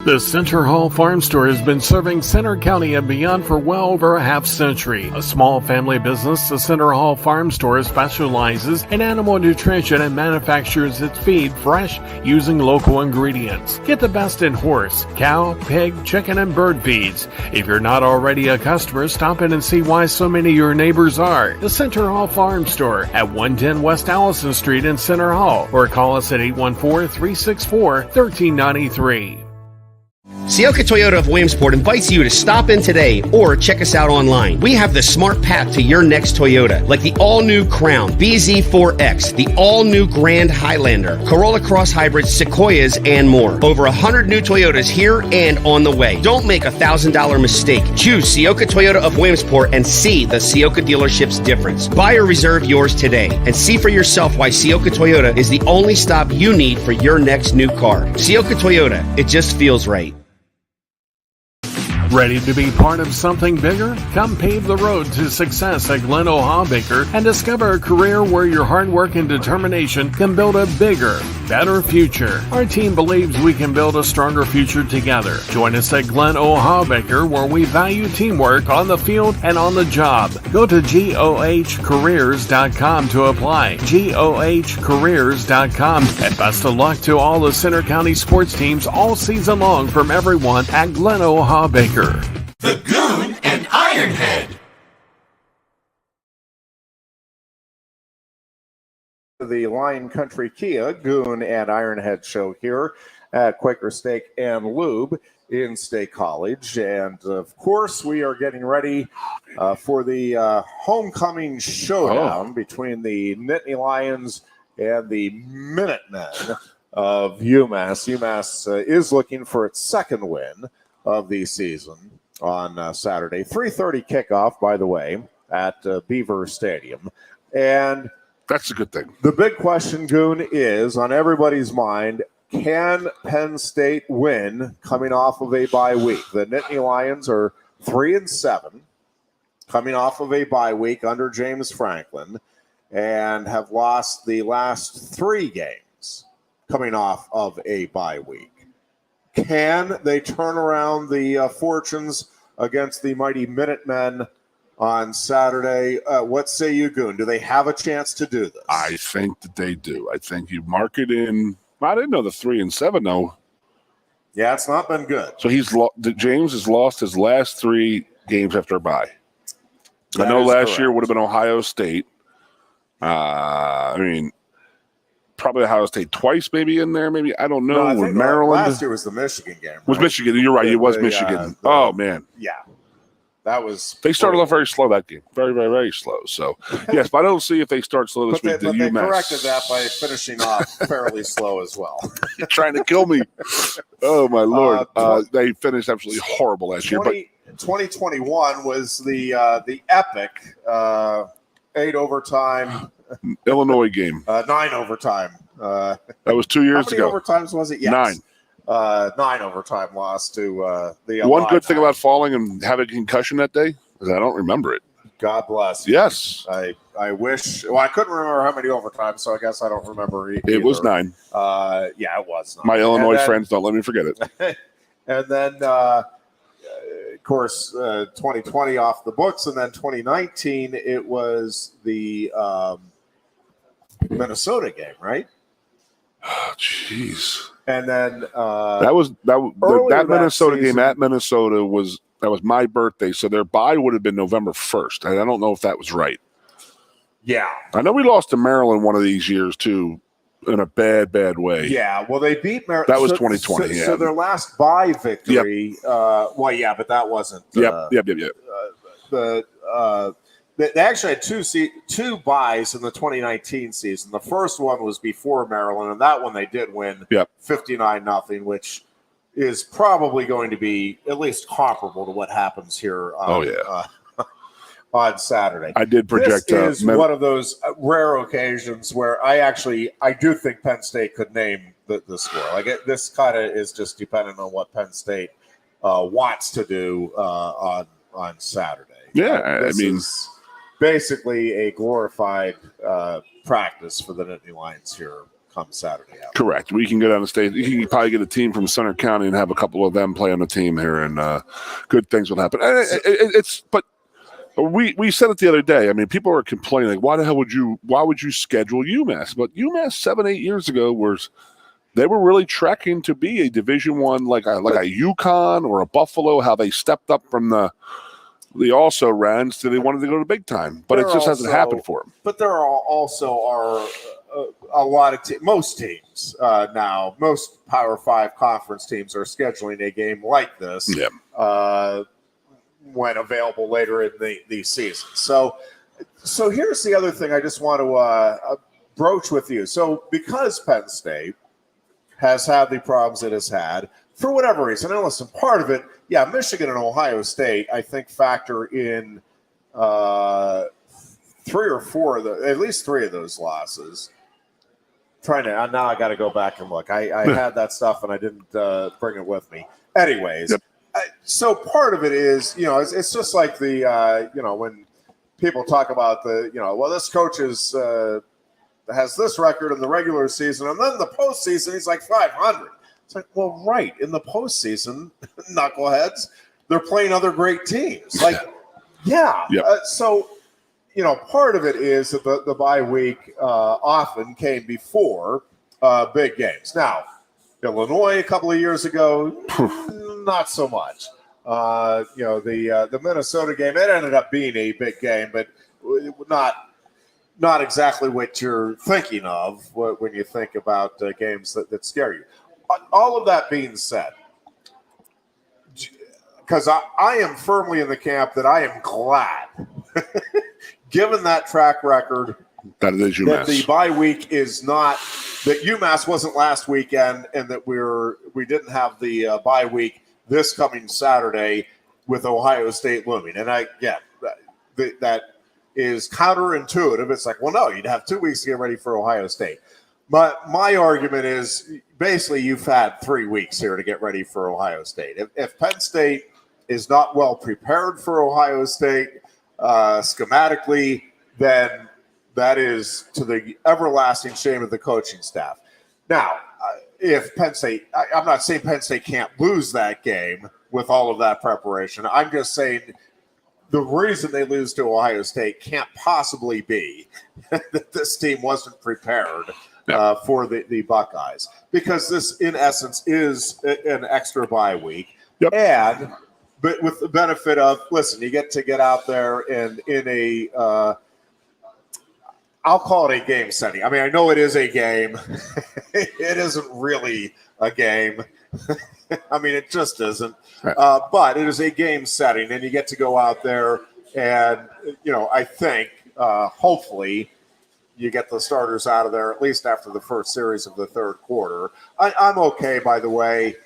The Center Hall Farm Store has been serving Center County and beyond for well over a half century. A small family business, the Center Hall Farm Store specializes in animal nutrition and manufactures its feed fresh using local ingredients. Get the best in horse, cow, pig, chicken, and bird feeds. If you're not already a customer, stop in and see why so many of your neighbors are. The Center Hall Farm Store at 110 West Allison Street in Center Hall, or call us at 814-364-1393. Sioka Toyota of Williamsport invites you to stop in today or check us out online. We have the smart pack to your next Toyota, like the all-new Crown, BZ4X, the all-new Grand Highlander, Corolla Cross Hybrids, Sequoias, and more. Over 100 new Toyotas here and on the way. Don't make a $1,000 mistake. Choose Sioka Toyota of Williamsport and see the Sioka dealership's difference. Buy or reserve yours today and see for yourself why Sioka Toyota is the only stop you need for your next new car. Sioka Toyota, it just feels right. Ready to be part of something bigger? Come pave the road to success at Glen Baker and discover a career where your hard work and determination can build a bigger, better future. Our team believes we can build a stronger future together. Join us at Glen Baker, where we value teamwork on the field and on the job. Go to GOHcareers.com to apply. GOHcareers.com. And best of luck to all the Center County sports teams all season long from everyone at Glen Baker. The Goon and Ironhead. The Lion Country Kia Goon and Ironhead show here at Quaker Steak and Lube in State College. And of course, we are getting ready for the homecoming showdown between the Nittany Lions and the Minutemen of UMass. UMass is looking for its second win of the season on Saturday. 3:30 kickoff, by the way, at Beaver Stadium. And that's a good thing. The big question, Goon, is on everybody's mind, can Penn State win coming off of a bye week? The Nittany Lions are 3-7, coming off of a bye week under James Franklin, and have lost the last 3 games coming off of a bye week. Can they turn around the fortunes against the mighty Minutemen on Saturday? What say you, Goon? Do they have a chance to do this? I think that they do. I think you mark it in. I didn't know the 3-7 though. Yeah, it's not been good. So James has lost his last 3 games after a bye. I know last year would have been Ohio State. I mean, probably Ohio State twice, maybe in there. Maybe I don't know. No, I think Maryland. Last year was the Michigan game. Right? Was Michigan? You're right. It was Michigan. Oh man. Yeah, that was. They started off very slow that game. Very, very, very slow. So yes, but I don't see if they start slow this week. But they corrected that by finishing off fairly slow as well. You're trying to kill me. Oh my Lord. They finished absolutely horrible last year. But 2021 was the epic 8 overtime. Illinois game. 9 overtime. That was 2 years ago. How many overtimes was it? Yes. 9. 9 overtime loss to the One good thing about falling and having a concussion that day is I don't remember it. God bless. Yes. I wish. Well, I couldn't remember how many overtimes, so I guess I don't remember either. It was 9. Yeah, it was 9. My Illinois friends don't let me forget it. And then, of course, 2020 off the books, and then 2019 it was the Minnesota game, right? Oh, jeez. And then that Minnesota season, game at Minnesota was my birthday, so their bye would have been November 1st. I don't know if that was right. Yeah, I know we lost to Maryland one of these years too, in a bad way. Yeah, well, they beat Maryland. That was 2020. So their last bye victory. Yep. Well, yeah, but that wasn't. Yep. They actually had two byes in the 2019 season. The first one was before Maryland, and that one they did win 59-0, which is probably going to be at least comparable to what happens here on Saturday. I did project. This is one of those rare occasions where I do think Penn State could name the score. This kind of is just dependent on what Penn State wants to do on Saturday. Yeah, this is basically a glorified practice for the Nittany Lions here come Saturday afternoon. Correct. We can go down the state. You can probably get a team from Center County and have a couple of them play on the team here, and good things will happen. But we said it the other day. I mean, people are complaining like, why would you schedule UMass? But UMass 7-8 years ago they were really trekking to be a Division I, like a UConn or a Buffalo. How they stepped up from the also rans to they wanted to go to big time, but it just hasn't happened for them. But there are a lot of most teams now. Most Power 5 conference teams are scheduling a game like this when available later in the season. So here's the other thing I just want to broach with you. So because Penn State has had the problems it has had for whatever reason, and listen, part of it. Yeah, Michigan and Ohio State, I think, factor in 3 or 4 of at least 3 of those losses. Now I got to go back and look. I had that stuff and I didn't bring it with me. Anyways, so part of it is, it's just like the, when people talk about this coach has this record in the regular season, and then in the postseason he's like 500. It's like, well, right. In the postseason, knuckleheads, they're playing other great teams. So, part of it is that the bye week often came before big games. Now, Illinois a couple of years ago, not so much. The Minnesota game, it ended up being a big game, but not exactly what you're thinking of when you think about games that scare you. All of that being said, because I am firmly in the camp that I am glad, given that track record, that it is UMass. That the bye week is not, that UMass wasn't last weekend, and that we didn't have the bye week this coming Saturday with Ohio State looming. And that is counterintuitive. It's like, well, no, you'd have 2 weeks to get ready for Ohio State. But my argument is basically you've had 3 weeks here to get ready for Ohio State. If Penn State is not well prepared for Ohio State schematically, then that is to the everlasting shame of the coaching staff. Now, if Penn State, I'm not saying Penn State can't lose that game with all of that preparation. I'm just saying the reason they lose to Ohio State can't possibly be that this team wasn't prepared for the Buckeyes, because this, in essence, is an extra bye week. But with the benefit of, listen, you get to get out there and in a, I'll call it a game setting. I mean, I know it is a game. It isn't really a game. I mean, it just isn't. But it is a game setting, and you get to go out there and, I think, hopefully, you get the starters out of there at least after the first series of the third quarter. I'm okay, by the way.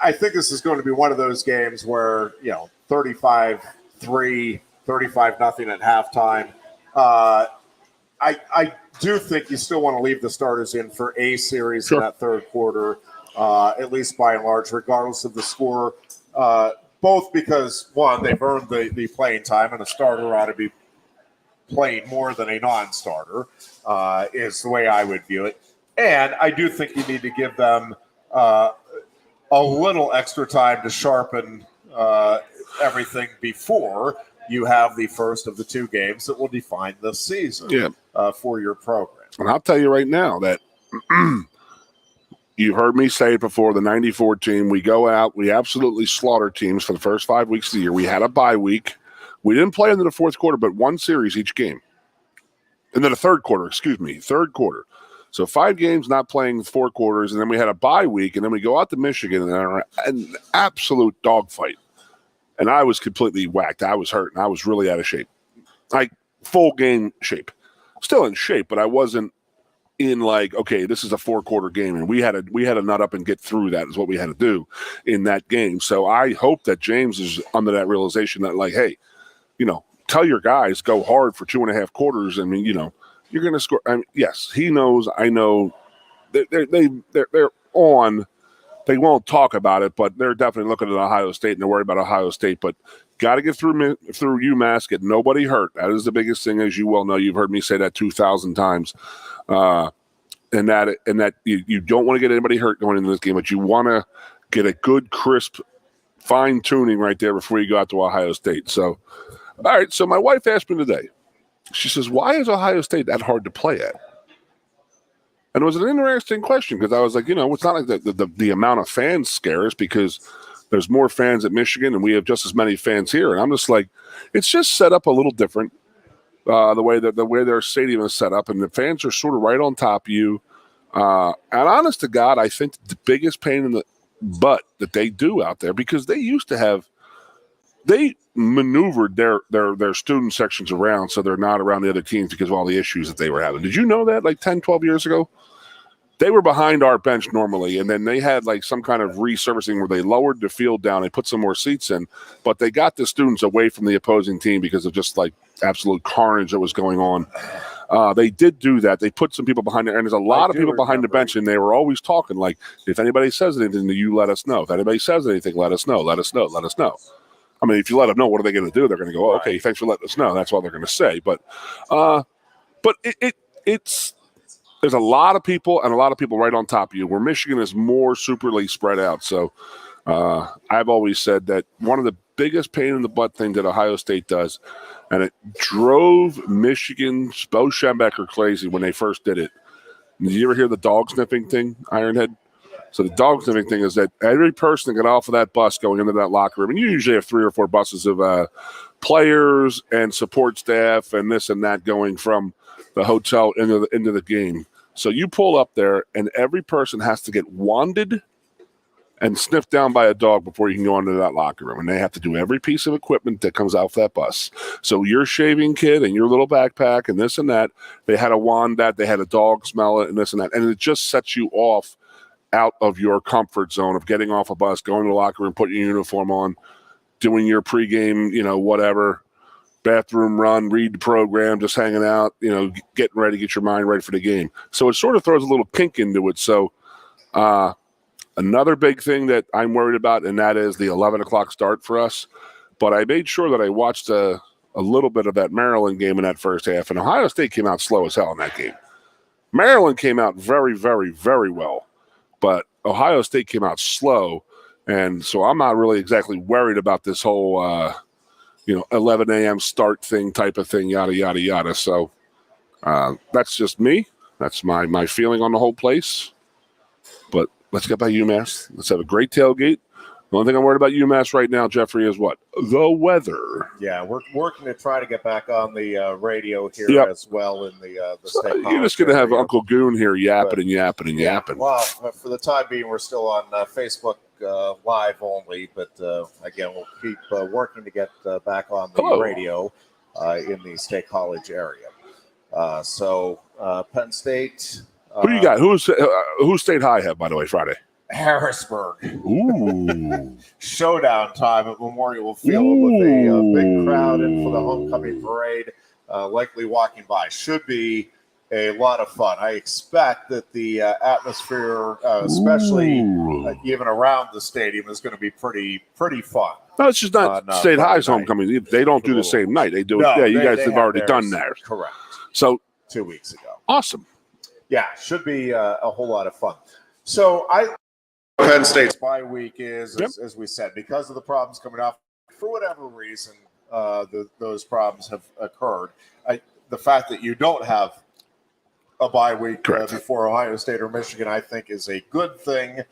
I think this is going to be one of those games where, 35-3, 35-0 at halftime. I do think you still want to leave the starters in for a series in that third quarter. at least by and large, regardless of the score. Both because, one, they've earned the playing time, and a starter ought to be playing more than a non-starter, is the way I would view it. And I do think you need to give them a little extra time to sharpen everything before you have the first of the two games that will define the season for your program. And I'll tell you right now that you've heard me say it before, the 94 team, we go out, we absolutely slaughter teams for the first 5 weeks of the year. We had a bye week. We didn't play into the fourth quarter, but one series each game. Into the third quarter. So 5 games not playing 4 quarters, and then we had a bye week, and then we go out to Michigan and an absolute dogfight. And I was completely whacked. I was hurt, and I was really out of shape. Like, full game shape. Still in shape, but I wasn't in like, okay, this is a 4-quarter game, and we had to nut up and get through that is what we had to do in that game. So I hope that James is under that realization that, like, hey, tell your guys, go hard for 2.5 quarters. I mean, you're going to score. I mean, yes, he knows. I know. They're on. They won't talk about it, but they're definitely looking at Ohio State, and they're worried about Ohio State. But got to get through UMass, get nobody hurt. That is the biggest thing, as you well know. You've heard me say that 2,000 times. And that you don't want to get anybody hurt going into this game, but you want to get a good, crisp fine-tuning right there before you go out to Ohio State. So, all right, so my wife asked me today, she says, why is Ohio State that hard to play at? And it was an interesting question because I was like, it's not like the amount of fans scare us because there's more fans at Michigan and we have just as many fans here. And I'm just like, it's just set up a little different, the way their stadium is set up, and the fans are sort of right on top of you. And honest to God, I think the biggest pain in the butt that they do out there, because they used to have, they maneuvered their student sections around so they're not around the other teams because of all the issues that they were having. Did you know that like 10, 12 years ago? They were behind our bench normally, and then they had like some kind of resurfacing where they lowered the field down and put some more seats in, but they got the students away from the opposing team because of just like absolute carnage that was going on. They did do that. They put some people behind there, and there's a lot of people behind the bench, and they were always talking like, if anybody says anything, you let us know. If anybody says anything, let us know. Let us know. Let us know. I mean, if you let them know, what are they going to do? They're going to go, oh, okay, thanks for letting us know. That's what they're going to say. But it's there's a lot of people and a lot of people right on top of you, where Michigan is more superly spread out. So I've always said that one of the biggest pain in the butt thing that Ohio State does, and it drove Michigan's Bo Schembecker crazy when they first did it. Did you ever hear the dog sniffing thing, Ironhead? So the dog sniffing thing is that every person that got off of that bus going into that locker room, and you usually have 3 or 4 buses of players and support staff and this and that going from the hotel into the game. So you pull up there, and every person has to get wanded and sniffed down by a dog before you can go into that locker room. And they have to do every piece of equipment that comes off that bus. So your shaving kit and your little backpack and this and that, they had to wand that, they had a dog smell it and this and that. And it just sets you off out of your comfort zone of getting off a bus, going to the locker room, putting your uniform on, doing your pregame, whatever, bathroom run, read the program, just hanging out, getting ready, get your mind ready for the game. So it sort of throws a little kink into it. So another big thing that I'm worried about, and that is the 11 o'clock start for us. But I made sure that I watched a little bit of that Maryland game in that first half, and Ohio State came out slow as hell in that game. Maryland came out very, very, very well, but Ohio State came out slow, and so I'm not really exactly worried about this whole 11 a.m. start thing type of thing, yada, yada, yada. So that's just me. That's my feeling on the whole place. But let's get by UMass. Let's have a great tailgate. The only thing I'm worried about UMass right now, Jeffrey, is what? The weather. Yeah, we're working to try to get back on the radio here as well in the state. You're just going to have Uncle Goon here yapping and yapping and yapping. Well, for the time being, we're still on Facebook Live only, but again, we'll keep working to get back on the radio in the State College area. So Penn State. Who you got? Who's State High have, by the way, Friday? Harrisburg. Ooh. Showdown time at Memorial Field with a big crowd in for the homecoming parade, likely walking by. Should be a lot of fun. I expect that the atmosphere, especially even around the stadium, is going to be pretty fun. No, it's just not State High's homecoming. They don't do the same night. They do. No, you guys have already theirs, done theirs. Correct. So 2 weeks ago. Awesome. Yeah, should be a whole lot of fun. So Penn State's bye week is, as we said, because of the problems coming up, for whatever reason, those problems have occurred. The fact that you don't have a bye week before Ohio State or Michigan, I think, is a good thing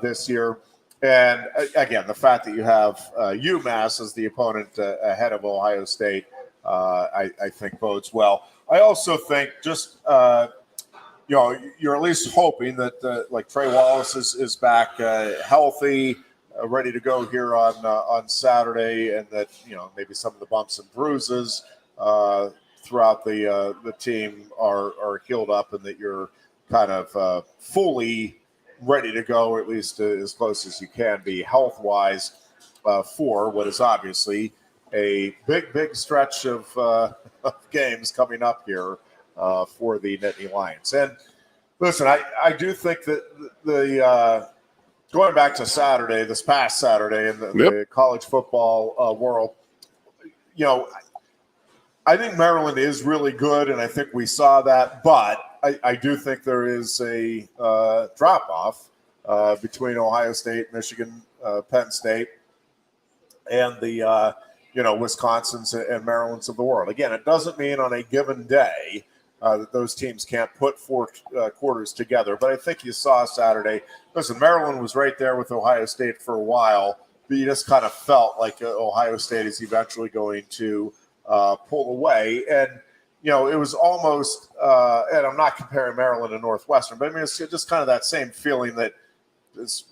this year. And again, the fact that you have UMass as the opponent ahead of Ohio State, I think bodes well. I also think just you're at least hoping that like Trey Wallace is back healthy, ready to go here on Saturday, and that maybe some of the bumps and bruises throughout the team are healed up, and that you're kind of fully ready to go, at least as close as you can be health-wise for what is obviously a big stretch of games coming up here for the Nittany Lions. And listen, I do think that the going back to Saturday, this past Saturday in the college football world, I think Maryland is really good, and I think we saw that. But I do think there is a drop-off between Ohio State, Michigan, Penn State, and the Wisconsins and Marylands of the world. Again, it doesn't mean on a given day that those teams can't put four quarters together. But I think you saw Saturday. Listen, Maryland was right there with Ohio State for a while, but you just kind of felt like Ohio State is eventually going to pull away. And, it was almost, and I'm not comparing Maryland to Northwestern, but I mean, it's just kind of that same feeling that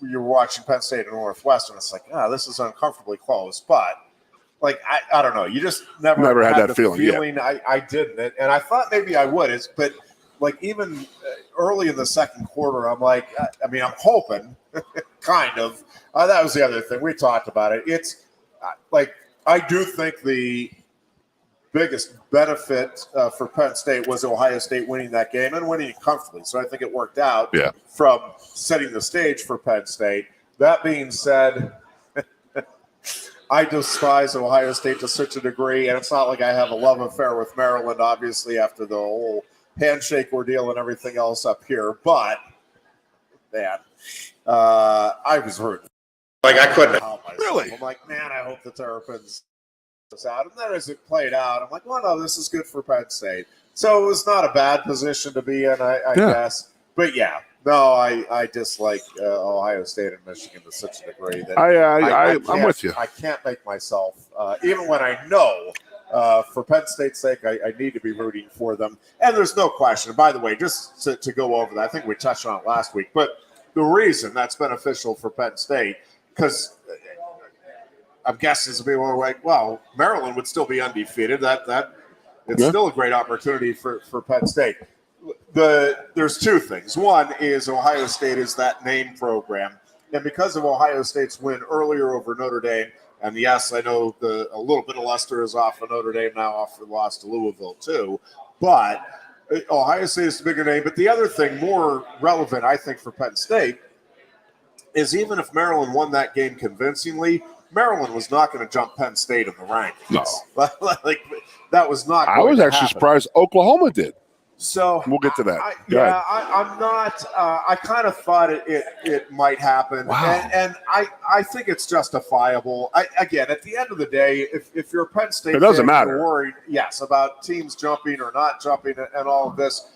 you're watching Penn State and Northwestern. It's like, this is uncomfortably close. But, like, I don't know. You just never had that feeling. Yeah. I didn't. And I thought maybe I would. But, like, even early in the second quarter, I'm like, I'm hoping, kind of. That was the other thing. We talked about it. It's, like, I do think the biggest benefit for Penn State was Ohio State winning that game and winning it comfortably. So I think it worked out from setting the stage for Penn State. That being said, I despise Ohio State to such a degree, and it's not like I have a love affair with Maryland, obviously, after the whole handshake ordeal and everything else up here. But, man, I was hurt. Like, I couldn't help myself. Really? I'm like, man, I hope the Terrapins out. And then as it played out, I'm like, well, no, this is good for Penn State. So it was not a bad position to be in, I guess. But, I dislike Ohio State and Michigan to such a degree that I'm with you. I can't make myself, even when I know for Penn State's sake, I need to be rooting for them. And there's no question. By the way, just to go over that, I think we touched on it last week, but the reason that's beneficial for Penn State, because I'm guessing some people are like, well, Maryland would still be undefeated. It's still a great opportunity for Penn State. There's two things. One is Ohio State is that name program, and because of Ohio State's win earlier over Notre Dame, and yes, I know a little bit of luster is off of Notre Dame now after the loss to Louisville too, but Ohio State is the bigger name. But the other thing, more relevant, I think, for Penn State, is even if Maryland won that game convincingly, Maryland was not going to jump Penn State in the rankings. No. Like, that was not going to happen. I was actually surprised Oklahoma did. So we'll get to that. I'm not. I kind of thought it might happen, and I think it's justifiable. Again, at the end of the day, if you're a Penn State, it doesn't matter. You're worried, about teams jumping or not jumping and all of this.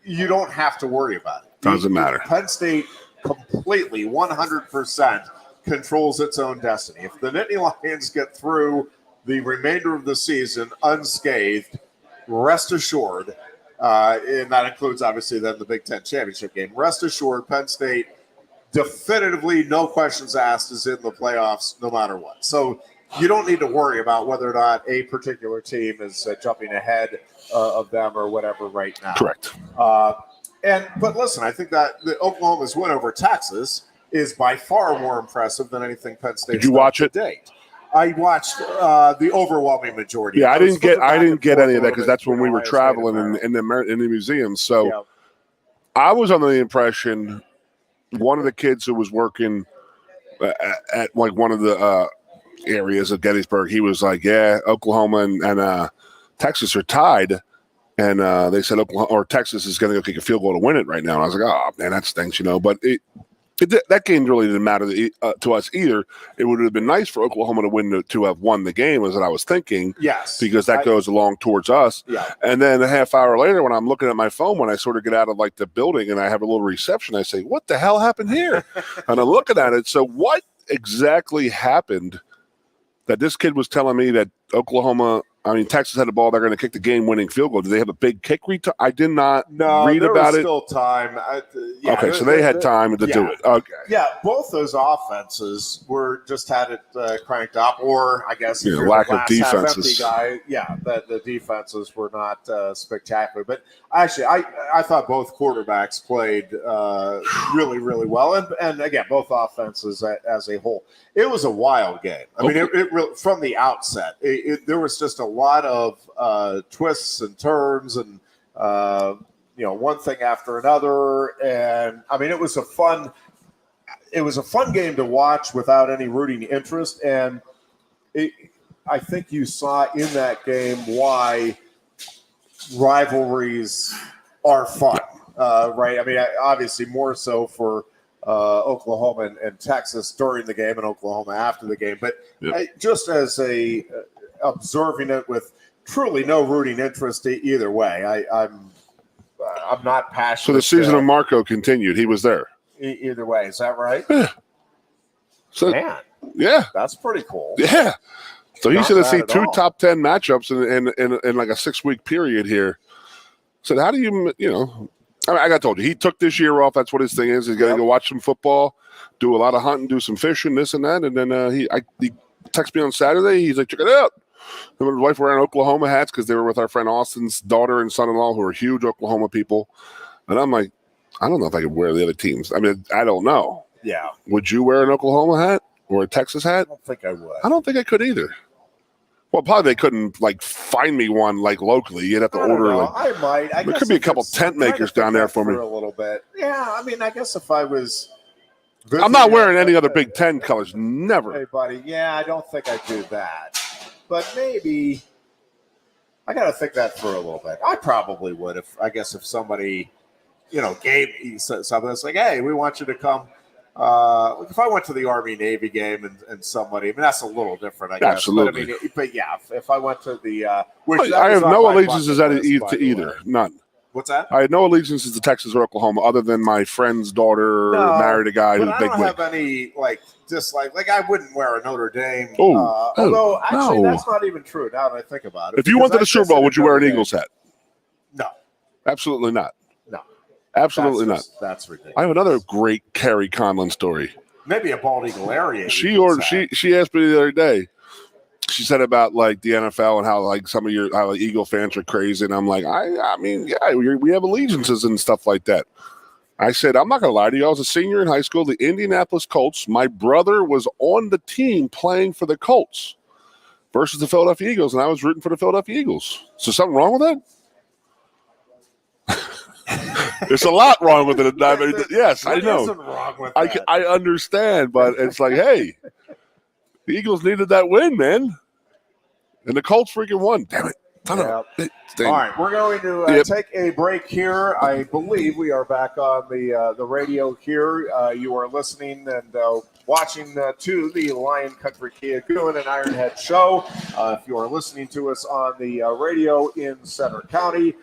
You don't have to worry about it. Doesn't matter. Penn State completely 100% controls its own destiny. If the Nittany Lions get through the remainder of the season unscathed, rest assured. And that includes, obviously, then the Big Ten championship game. Rest assured, Penn State definitively, no questions asked, is in the playoffs no matter what. So you don't need to worry about whether or not a particular team is jumping ahead of them or whatever right now. Correct. But listen, I think that the Oklahoma's win over Texas is by far more impressive than anything Penn State. Did you watch it? To date. I watched the overwhelming majority. Yeah, I didn't get any of that because that's when we were traveling in the museum. So I was under the impression one of the kids who was working at like one of the areas of Gettysburg, he was like, "Yeah, Oklahoma and Texas are tied." And they said Oklahoma or Texas is going to go kick a field goal to win it right now. And I was like, "Oh man, that stinks," But that game really didn't matter to us either. It would have been nice for Oklahoma to have won the game, was what I was thinking. Yes, because that goes along towards us. Yeah. And then a half hour later, when I'm looking at my phone, when I sort of get out of like the building and I have a little reception, I say, "What the hell happened here?" And I'm looking at it. So what exactly happened that this kid was telling me that Texas had the ball, they're going to kick the game-winning field goal? Did they have a big kick return? I did not read about it. Still time. Okay, so they had time to do it. Okay. Yeah, both those offenses just had it cranked up, or I guess lack of defenses. The defenses were not spectacular. But actually, I thought both quarterbacks played really, really well, and again, both offenses as a whole. It was a wild game. I mean, it really, from the outset, there was just a lot of twists and turns, and one thing after another. And I mean, it was a fun game to watch without any rooting interest. And I think you saw in that game why rivalries are fun, right? I mean, obviously more so for Oklahoma and Texas during the game, and Oklahoma after the game. But just as observing it with truly no rooting interest either way, I'm not passionate. So the season of Marco continued. He was there. Either way, is that right? Yeah. So, man, that's pretty cool. Yeah. So he's going to see two top 10 matchups in like a 6-week period here. So how do you I got told you, he took this year off. That's what his thing is. He's going to go watch some football, do a lot of hunting, do some fishing, this and that. And then he texted me on Saturday. He's like, "Check it out." Him and his wife were wearing Oklahoma hats because they were with our friend Austin's daughter and son-in-law, who are huge Oklahoma people. And I'm like, I don't know if I could wear the other teams. I mean, I don't know. Yeah. Would you wear an Oklahoma hat or a Texas hat? I don't think I would. I don't think I could either. Well, probably they couldn't find me one locally. You'd have to order. I might. There could be a couple tent makers down there for me a little bit. Yeah, I mean, I guess if I was, I'm not wearing any other Big Ten colors. Never. Hey, buddy. Yeah, I don't think I'd do that. But maybe I got to think that through a little bit. I probably would if somebody, gave me something that's like, "Hey, we want you to come." If I went to the Army-Navy game and somebody, I mean, that's a little different, I guess. Absolutely. But if I went to the I have no allegiances to either. None. What's that? I had no allegiances to Texas or Oklahoma other than my friend's daughter married a guy who's big. I don't have any dislike. Like, I wouldn't wear a Notre Dame. Although actually, that's not even true now that I think about it. If you went to the Super Bowl, would you wear an Eagles hat? No. Absolutely not. No. Absolutely not. That's ridiculous. I have another great Kerry Conlon story. Maybe a bald eagle area. She asked me the other day. She said about the NFL and how some of how Eagle fans are crazy, and I'm like, I mean, yeah, we have allegiances and stuff like that. I said, I'm not gonna lie to you. I was a senior in high school, the Indianapolis Colts. My brother was on the team playing for the Colts versus the Philadelphia Eagles, and I was rooting for the Philadelphia Eagles. So something wrong with that? There's a lot wrong with it. I mean, yes, I know. Wrong with that. I understand, but it's like, hey, the Eagles needed that win, man, and the Colts freaking won. Damn it! All right, we're going to take a break here. I believe we are back on the radio here. You are listening and watching to the Lion Country Kia Goon and Ironhead show. If you are listening to us on the radio in Center County,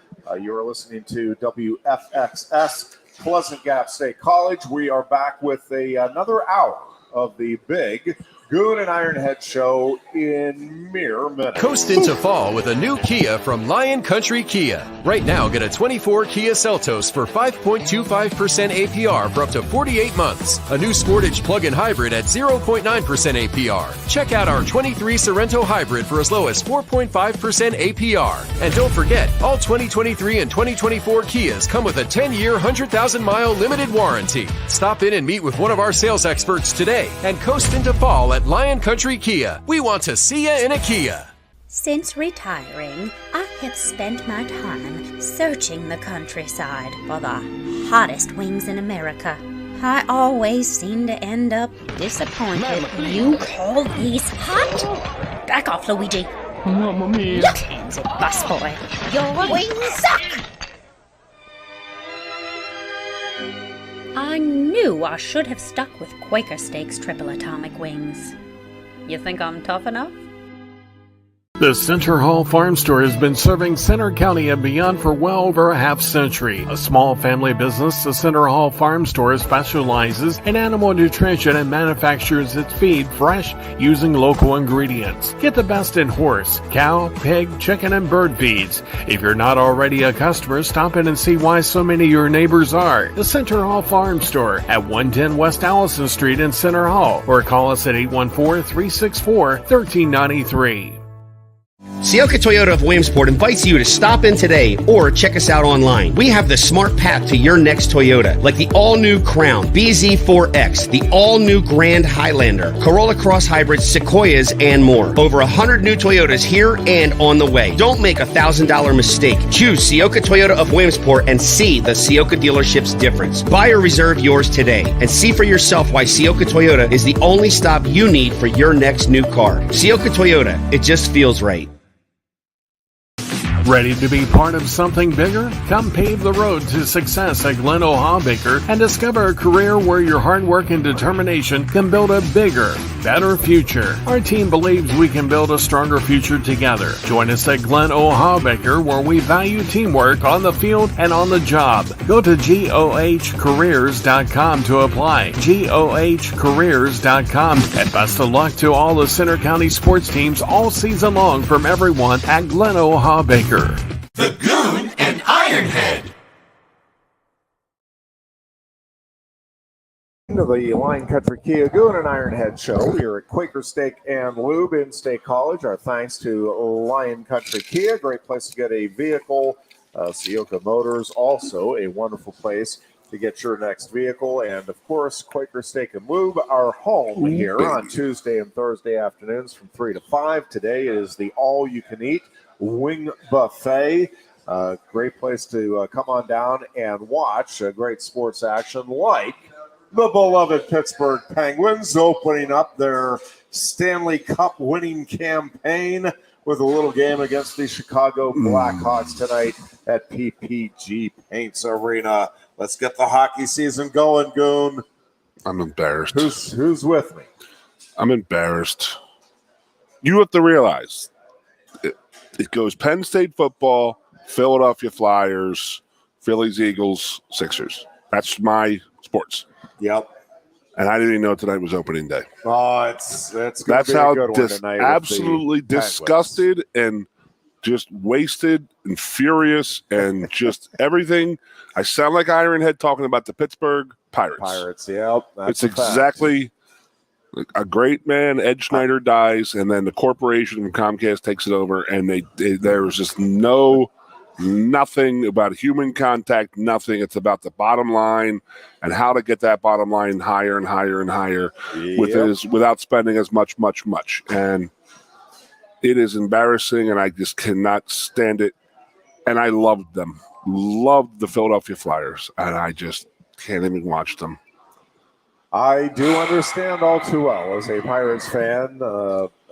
you are listening to WFXS Pleasant Gap State College. We are back with another hour of the big Goon and Ironhead show in mere minutes. Coast into fall with a new Kia from Lion Country Kia. Right now, get a 24 Kia Seltos for 5.25% APR for up to 48 months. A new Sportage plug-in hybrid at 0.9% APR. Check out our 23 Sorrento hybrid for as low as 4.5% APR. And don't forget, all 2023 and 2024 Kias come with a 10-year, 100,000-mile limited warranty. Stop in and meet with one of our sales experts today and coast into fall at Lion Country Kia. We want to see you in a Kia. Since retiring, I have spent my time searching the countryside for the hottest wings in America. I always seem to end up disappointed. You call these hot? Back off, Luigi. Mamma mia. Get hands it, busboy. Your wings suck! I knew I should have stuck with Quaker Steak's triple atomic wings. You think I'm tough enough? The Center Hall Farm Store has been serving Center County and beyond for well over a half century. A small family business, the Center Hall Farm Store specializes in animal nutrition and manufactures its feed fresh using local ingredients. Get the best in horse, cow, pig, chicken, and bird feeds. If you're not already a customer, stop in and see why so many of your neighbors are. The Center Hall Farm Store at 110 West Allison Street in Center Hall, or call us at 814-364-1393. Sioka Toyota of Williamsport invites you to stop in today or check us out online. We have the smart path to your next Toyota, like the all-new Crown, BZ4X, the all-new Grand Highlander, Corolla Cross Hybrids, Sequoias, and more. Over 100 new Toyotas here and on the way. Don't make a $1,000 mistake. Choose Sioka Toyota of Williamsport and see the Sioka dealership's difference. Buy or reserve yours today and see for yourself why Sioka Toyota is the only stop you need for your next new car. Sioka Toyota, it just feels right. Ready to be part of something bigger? Come pave the road to success at Glen Baker and discover a career where your hard work and determination can build a bigger, better future. Our team believes we can build a stronger future together. Join us at Glen Baker, where we value teamwork on the field and on the job. Go to GOHcareers.com to apply. GOHcareers.com. And best of luck to all the Center County sports teams all season long from everyone at Glen Baker. The Goon and Ironhead. Into the Lion Country Kia Goon and Ironhead show. We are at Quaker Steak and Lube in State College. Our thanks to Lion Country Kia. Great place to get a vehicle. Sioka Motors, also a wonderful place to get your next vehicle. And, of course, Quaker Steak and Lube, our home here on Tuesday and Thursday afternoons from 3 to 5. Today is the all-you-can-eat wing buffet. Great place to come on down and watch great sports action like the beloved Pittsburgh Penguins opening up their Stanley Cup winning campaign with a little game against the Chicago Blackhawks tonight at PPG Paints Arena. Let's get the hockey season going, Goon. I'm embarrassed. Who's with me? I'm embarrassed. You have to realize it goes Penn State football, Philadelphia Flyers, Phillies, Eagles, Sixers. That's my sports. Yep. And I didn't even know tonight was opening day. Oh, that's That's be how a good one tonight. absolutely disgusted and just wasted and furious and just everything. I sound like Ironhead talking about the Pittsburgh Pirates. Yep. It's exactly a great man, Ed Schneider, dies, and then the corporation from Comcast takes it over, and there was just nothing about human contact, nothing. It's about the bottom line and how to get that bottom line higher and higher and higher without spending as much. And it is embarrassing, and I just cannot stand it. And I loved them. Loved the Philadelphia Flyers, and I just can't even watch them. I do understand all too well as a Pirates fan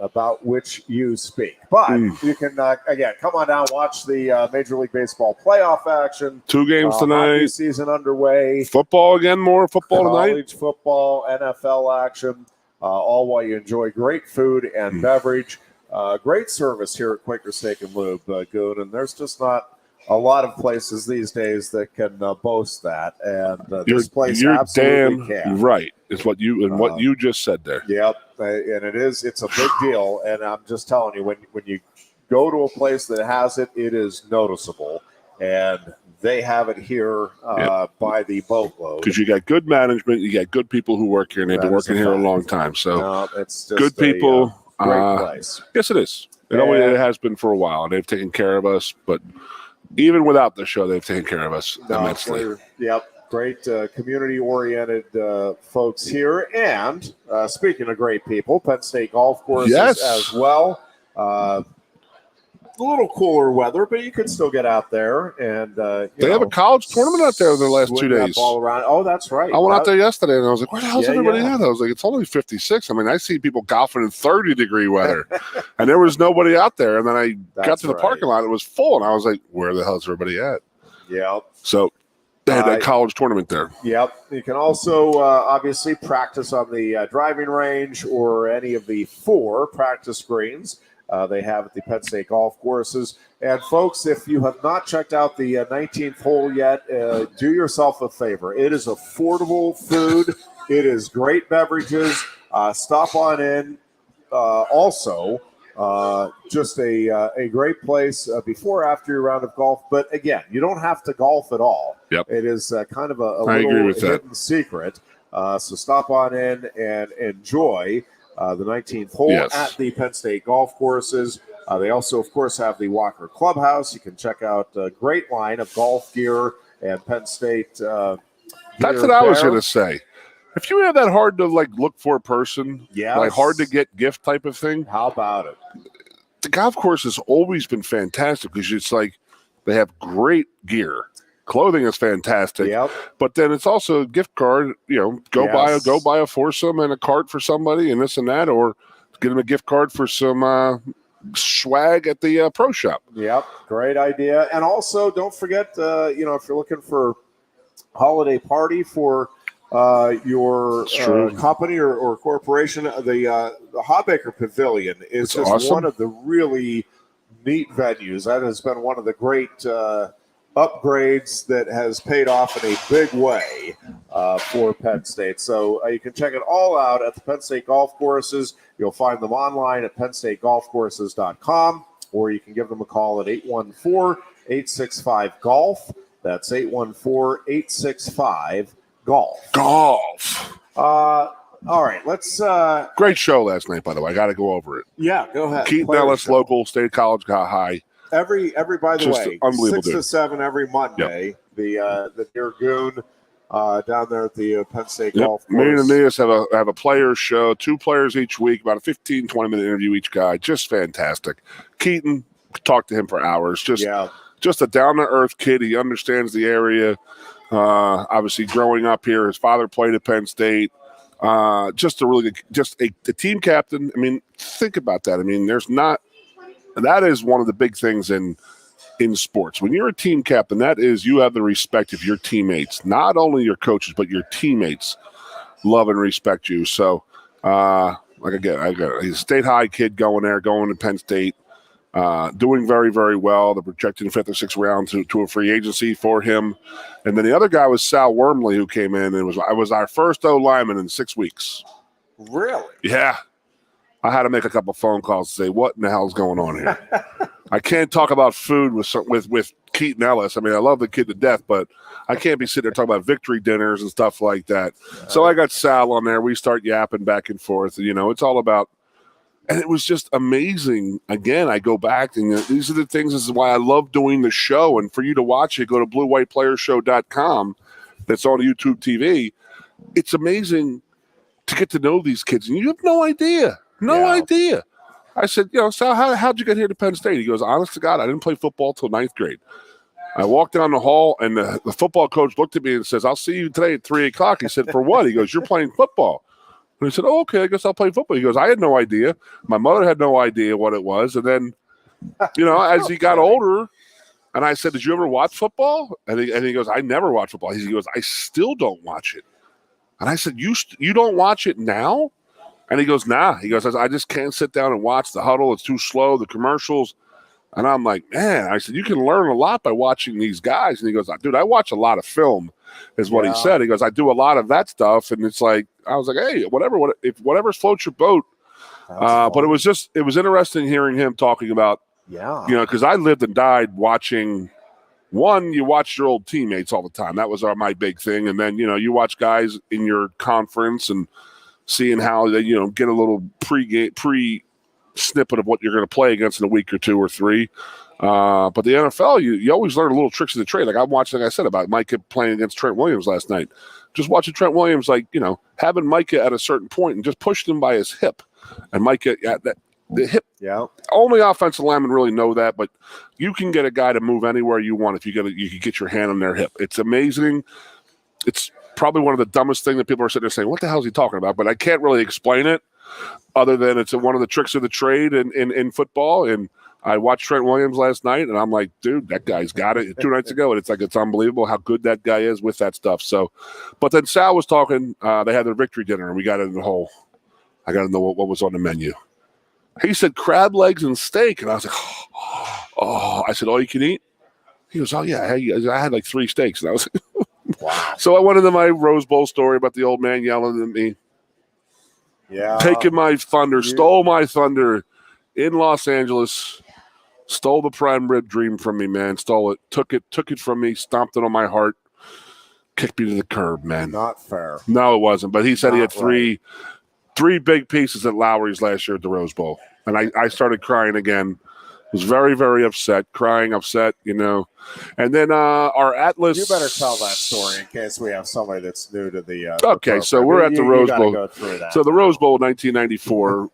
about which you speak. But you can, again, come on down, watch the Major League Baseball playoff action. 2 games tonight. Hockey season underway. Football again, more football tonight. College football, NFL action, all while you enjoy great food and beverage. Great service here at Quaker Steak and Lube, Goon, and there's just not a lot of places these days that can boast that, and this place absolutely can. Right. It's what you just said there. Yep, and it's a big deal. And I'm just telling you, when you go to a place that has it, it is noticeable, and they have it here by the boatload. Because you got good management, you got good people who work here, and they've been working here a long time. So it's just good people. Great place. Yes, it is. It always has been for a while. They've taken care of us, but even without the show, they've taken care of us immensely. Yep, Great community-oriented folks here. And speaking of great people, Penn State golf courses as well. A little cooler weather, but you can still get out there. And they have a college tournament out there the last 2 days. Ball around. Oh, that's right. I went out there yesterday, and I was like, where the hell's everybody at? I was like, it's only 56. I mean, I see people golfing in 30-degree weather, and there was nobody out there. And then I got to the parking lot. It was full, and I was like, where the hell is everybody at? Yeah. So they had that college tournament there. Yep. You can also obviously practice on the driving range or any of the 4 practice greens they have at the Penn State golf courses. And folks, if you have not checked out the 19th hole yet, do yourself a favor. It is affordable food. It is great beverages. Stop on in. Also, just a great place before, after your round of golf. But again, you don't have to golf at all. Yep. It is kind of a little hidden secret. So stop on in and enjoy the 19th hole at the Penn State golf courses. They also, of course, have the Walker Clubhouse. You can check out a great line of golf gear and Penn State gear. That's what I was going to say. If you have that hard to look for a person, like hard to get gift type of thing, how about it? The golf course has always been fantastic because it's like they have great gear. Clothing is fantastic, but then it's also a gift card. Go buy a foursome and a cart for somebody and this and that, or get them a gift card for some swag at the pro shop. Yep, great idea. And also, don't forget, if you're looking for holiday party for your company or corporation, the Hawbaker Pavilion is just awesome. One of the really neat venues. That has been one of the great upgrades that has paid off in a big way for Penn State. So you can check it all out at the Penn State golf courses. You'll find them online at PennStateGolfCourses.com, or you can give them a call at 814-865-GOLF. That's 814-865-GOLF. Golf. All right, let's. Great show last night, by the way. I got to go over it. Yeah, go ahead. Keaton Ellis, local State College got high. Every by the way, 6 to 7 every Monday. Yep. The dear Goon down there at the Penn State golf course. Me and Aeneas have a players show, 2 players each week, about a 15-20-minute interview each guy. Just fantastic. Keaton, talked to him for hours. Just a down-to-earth kid. He understands the area. Obviously, growing up here, his father played at Penn State. Just a really good, a team captain. I mean, think about that. I mean, that is one of the big things in sports. When you're a team captain, that is, you have the respect of your teammates, not only your coaches, but your teammates love and respect you. So, I got a state high kid going to Penn State, doing very, very well. They're projecting 5th or 6th round to a free agency for him. And then the other guy was Sal Wormley, who came in and was our first O-lineman in 6 weeks. Really? Yeah. I had to make a couple phone calls to say, what in the hell's going on here? I can't talk about food with Keaton Ellis. I mean, I love the kid to death, but I can't be sitting there talking about victory dinners and stuff like that. So I got Sal on there. We start yapping back and forth. It's all about – and it was just amazing. Again, I go back, and these are the things. This is why I love doing the show. And for you to watch it, go to BlueWhitePlayersShow.com. That's on YouTube TV. It's amazing to get to know these kids, and you have no idea. No idea. I said, Sal, how'd you get here to Penn State? He goes, honest to God, I didn't play football till 9th grade. I walked down the hall, and the football coach looked at me and says, I'll see you today at 3 o'clock. He said, for what? He goes, you're playing football. And I said, oh, okay, I guess I'll play football. He goes, I had no idea. My mother had no idea what it was. And then, as he got older, and I said, did you ever watch football? And he goes, I never watch football. He goes, I still don't watch it. And I said, you don't watch it now? And he goes, nah. He goes, I just can't sit down and watch the huddle. It's too slow, the commercials. And I'm like, man, I said, you can learn a lot by watching these guys. And he goes, dude, I watch a lot of film, is what he said. He goes, I do a lot of that stuff. And it's like, I was like, hey, whatever floats your boat. But it was interesting hearing him talking about, because I lived and died watching. One, you watch your old teammates all the time. That was my big thing. And then, you watch guys in your conference and seeing how they, get a little pre snippet of what you're going to play against in a week or 2 or 3. But the NFL, you always learn little tricks of the trade. Like I'm watching, like I said, about Micah playing against Trent Williams last night. Just watching Trent Williams, like, having Micah at a certain point and just pushed him by his hip. And Micah, the hip, only offensive linemen really know that, but you can get a guy to move anywhere you want if you can get your hand on their hip. It's amazing. It's probably one of the dumbest things that people are sitting there saying, what the hell is he talking about? But I can't really explain it other than it's one of the tricks of the trade in football. And I watched Trent Williams last night, and I'm like, dude, that guy's got it 2 nights ago. And it's unbelievable how good that guy is with that stuff. So, but then Sal was talking, they had their victory dinner, and we got in the whole, I got to know what was on the menu. He said crab legs and steak. And I was like, oh, I said, all you can eat? He goes, oh, yeah. I had like 3 steaks. And I was like, wow. So I went into my Rose Bowl story about the old man yelling at me. Yeah. Taking my thunder, stole my thunder in Los Angeles. Stole the prime rib dream from me, man. Stole it. Took it from me. Stomped it on my heart. Kicked me to the curb, man. Not fair. No, it wasn't. But he said he had three big pieces at Lowry's last year at the Rose Bowl. And I started crying again. Was very, very upset. Crying, upset, And then our Atlas. You better tell that story in case we have somebody that's new to the. Okay, so we're at the Rose Bowl. So the Rose Bowl, 1994.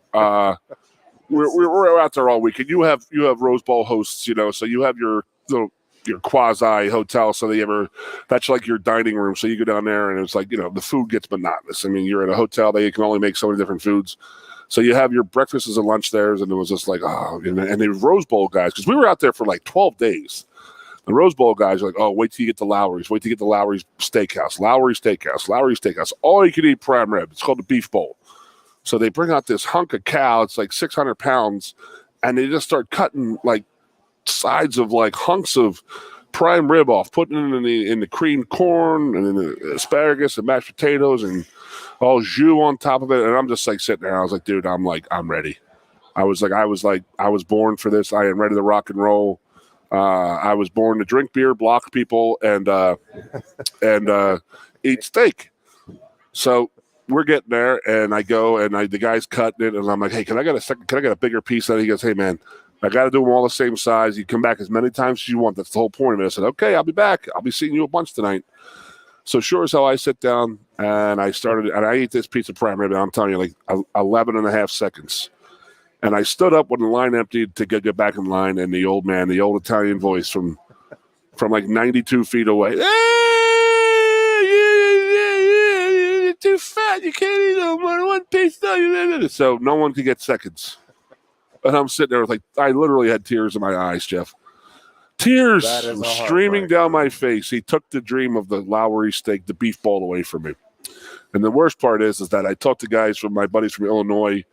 We're out there all weekend. You have Rose Bowl hosts, so you have your quasi hotel. So that's like your dining room. So you go down there and it's like, the food gets monotonous. I mean, you're in a hotel that you can only make so many different foods. So you have your breakfasts and lunch there. And it was just like, and the Rose Bowl guys, because we were out there for like 12 days. The Rose Bowl guys are like, oh, wait till you get to Lowry's. Wait till you get to Lowry's Steakhouse. Lowry's Steakhouse. All you can eat prime rib. It's called the Beef Bowl. So they bring out this hunk of cow. It's like 600 pounds. And they just start cutting like sides of like hunks of prime rib off, putting it in the creamed corn and in the asparagus and mashed potatoes and all jus on top of it. And I'm just like sitting there. I was like, dude, I'm ready. I was born for this. I am ready to rock and roll. I was born to drink beer, block people, and eat steak. So we're getting there, and I go, and the guy's cutting it, and I'm like, hey, can I get a bigger piece of it? He goes, hey, man, I got to do them all the same size. You come back as many times as you want. That's the whole point of it. I said, okay, I'll be back. I'll be seeing you a bunch tonight. So sure as hell, I sit down, and I ate this piece of prime rib, and I'm telling you, like 11 and a half seconds. And I stood up when the line emptied to get back in line, and the old Italian voice from like 92 feet away, you're too fat. You can't eat them on one piece. So no one could get seconds. And I'm sitting there with I literally had tears in my eyes, Jeff. Tears streaming down my face. He took the dream of the Lowry steak, the Beef Bowl, away from me. And the worst part is that I talked to guys from my buddies from Illinois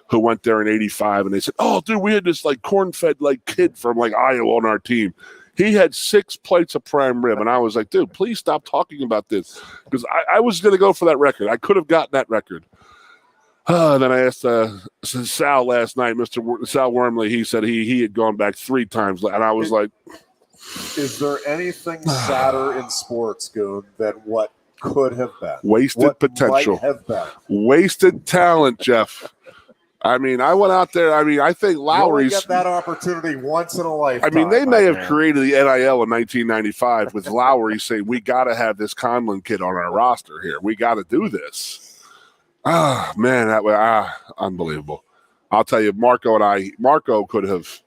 who went there in '85, and they said, "Oh, dude, we had this corn-fed kid from Iowa on our team. He had 6 plates of prime rib," and I was like, "Dude, please stop talking about this," because I was going to go for that record. I could have gotten that record. Then I asked Sal last night, Mr. Sal Wormley. He said he had gone back 3 times, and I was like, "Is there anything sadder in sports, Goon, than what could have been? Wasted potential, might have been. Wasted talent, Jeff." I mean, I went out there. I mean, I think Lowry's. You only get that opportunity once in a lifetime. I mean, they may have created the NIL in 1995 with Lowry saying, we got to have this Conlon kid on our roster here. We got to do this. Man, that was unbelievable. I'll tell you, Marco could have.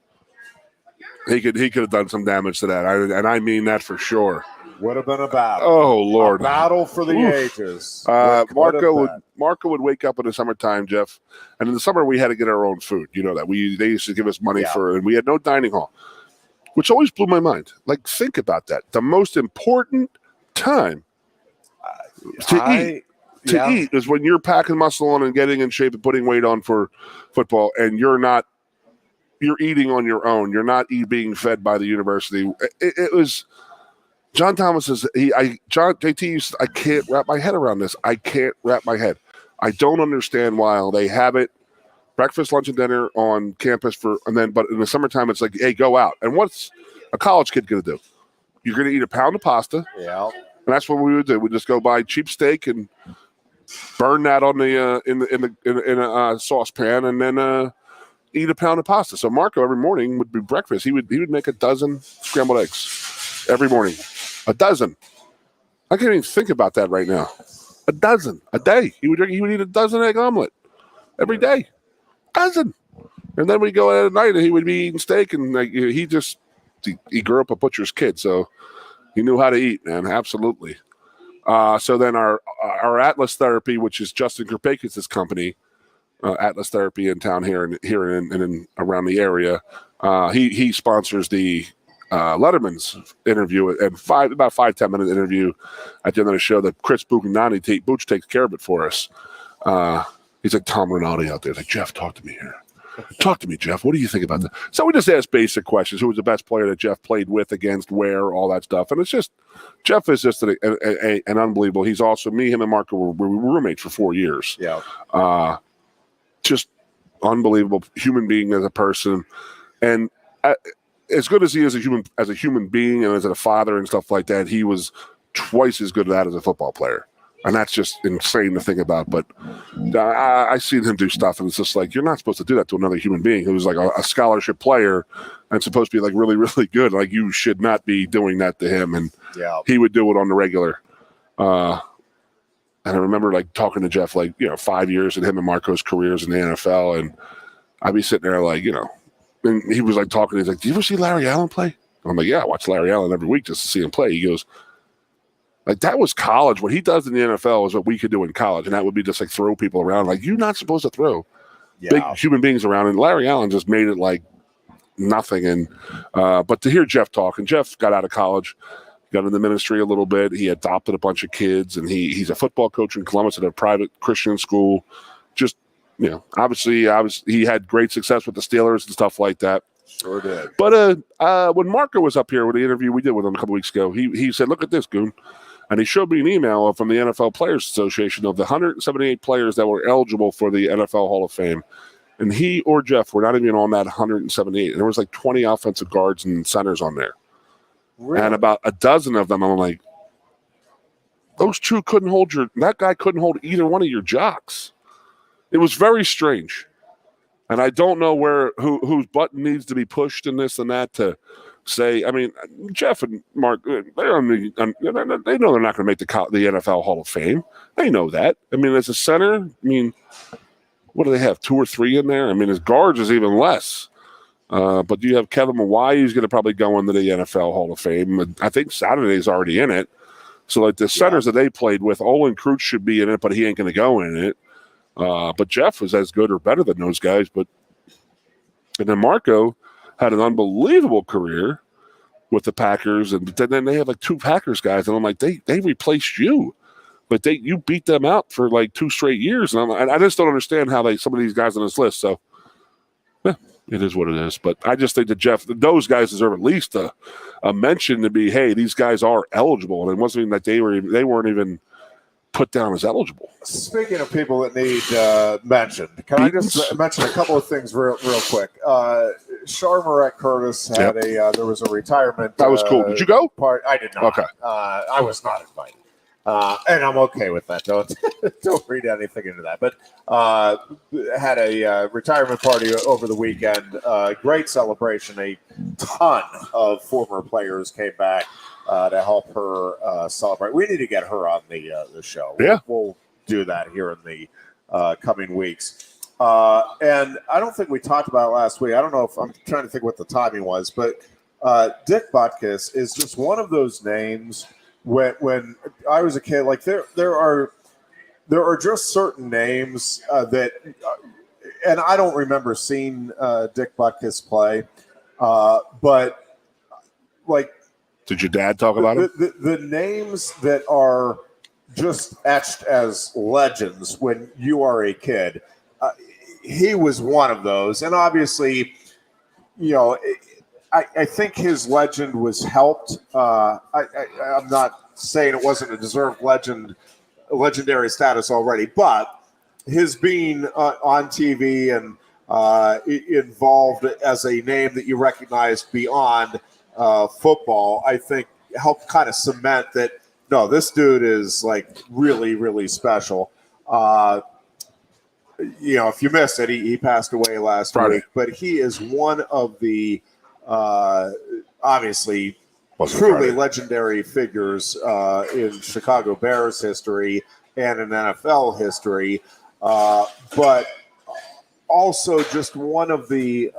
He could have done some damage to that, and I mean that for sure. Would have been a battle. Oh Lord, a battle for the ages. Marco would wake up in the summertime, Jeff, and in the summer we had to get our own food. You know that they used to give us money for, and we had no dining hall, which always blew my mind. Think about that. The most important time to eat is when you're packing muscle on and getting in shape and putting weight on for football, and you're eating on your own. You're not being fed by the university. It was. John Thomas says JT. I can't wrap my head around this. I can't wrap my head. I don't understand why they have it breakfast, lunch, and dinner on campus but in the summertime it's hey, go out. And what's a college kid going to do? You're going to eat a pound of pasta. Yeah. And that's what we would do. We'd just go buy cheap steak and burn that on the in a saucepan, and then eat a pound of pasta. So Marco every morning would be breakfast. He would make a dozen scrambled eggs every morning. A dozen. I can't even think about that right now. A dozen a day. He would eat a dozen egg omelet every day. Dozen. And then we go out at night and he would be eating steak, and like he grew up a butcher's kid, so he knew how to eat, man. Absolutely. So then our Atlas Therapy, which is Justin Kirpakis' company, Atlas Therapy in town here and around the area, he sponsors the Letterman's interview, and about 5-10 minute interview at the end of the show that Chris Buchanani Booch takes care of it for us. He's like Tom Rinaldi out there. He's like, Jeff, talk to me here. Talk to me, Jeff. What do you think about that? So we just ask basic questions. Who was the best player that Jeff played with, against, where, all that stuff. And it's just, Jeff is just an unbelievable. He's also, him and Marco were roommates for 4 years. Yeah. Just unbelievable human being as a person. And as good as he is as a human being and as a father and stuff like that, he was twice as good at that as a football player. And that's just insane to think about. But I seen him do stuff, and it's just like, you're not supposed to do that to another human being who's like a scholarship player and supposed to be like really, really good. Like, you should not be doing that to him. And he would do it on the regular. And I remember like talking to Jeff, 5 years in him and Marco's careers in the NFL. And I'd be sitting there like, and he was like talking. He's like, do you ever see Larry Allen play? I'm like, yeah, I watch Larry Allen every week just to see him play. He goes, like, that was college. What he does in the NFL is what we could do in college, and that would be just like throw people around. Like, you're not supposed to throw big human beings around. And Larry Allen just made it like nothing. And but to hear Jeff talk, and Jeff got out of college, got in the ministry a little bit. He adopted a bunch of kids, and he's a football coach in Columbus at a private Christian school. Just, obviously he had great success with the Steelers and stuff like that. Sure did. But when Marco was up here with the interview we did with him a couple weeks ago, he said, look at this, Goon. And he showed me an email from the NFL Players Association of the 178 players that were eligible for the NFL Hall of Fame. And he or Jeff were not even on that 178. And there was like 20 offensive guards and centers on there. Really? And about a dozen of them, I'm like, those two that guy couldn't hold either one of your jocks. It was very strange. And I don't know whose button needs to be pushed in this and that to say. I mean, Jeff and Mark, they know they're not going to make the NFL Hall of Fame. They know that. I mean, as a center, what do they have? 2 or 3 in there? I mean, as guards is even less. But you have Kevin Mawai, who's going to probably go into the NFL Hall of Fame. I think Saturday's already in it. So, like, the centers that they played with, Olin Kreutz should be in it, but he ain't going to go in it. But Jeff was as good or better than those guys. And then Marco had an unbelievable career with the Packers, and then they have like 2 Packers guys, and I'm like, they replaced you, but you beat them out for like 2 straight years, and I just don't understand how some of these guys on this list. So, it is what it is. But I just think that those guys deserve at least a mention to be, hey, these guys are eligible, and it wasn't even that they weren't even put down as eligible. Speaking of people that need mentioned, can I just mention a couple of things real quick? Charmarette Curtis had there was a retirement. That was cool. Did you go? I did not. Okay. I was not invited. And I'm okay with that. Don't read anything into that. But had a retirement party over the weekend. Great celebration. A ton of former players came back to help her celebrate. We need to get her on the show. Yeah. We'll do that here in the coming weeks. And I don't think we talked about it last week. I don't know if I'm trying to think what the timing was, but Dick Butkus is just one of those names. When I was a kid, like there are just certain names that, and I don't remember seeing Dick Butkus play, but like. Did your dad talk about him? The names that are just etched as legends when you are a kid, he was one of those. And obviously, I think his legend was helped. I'm not saying it wasn't a deserved legendary status already, but his being on TV and involved as a name that you recognize beyond football, I think helped kind of cement that, no, this dude is like really, really special. if you missed it, he passed away last Friday. week. But he is one of the obviously truly legendary figures in Chicago Bears history and in NFL history, but also just one of the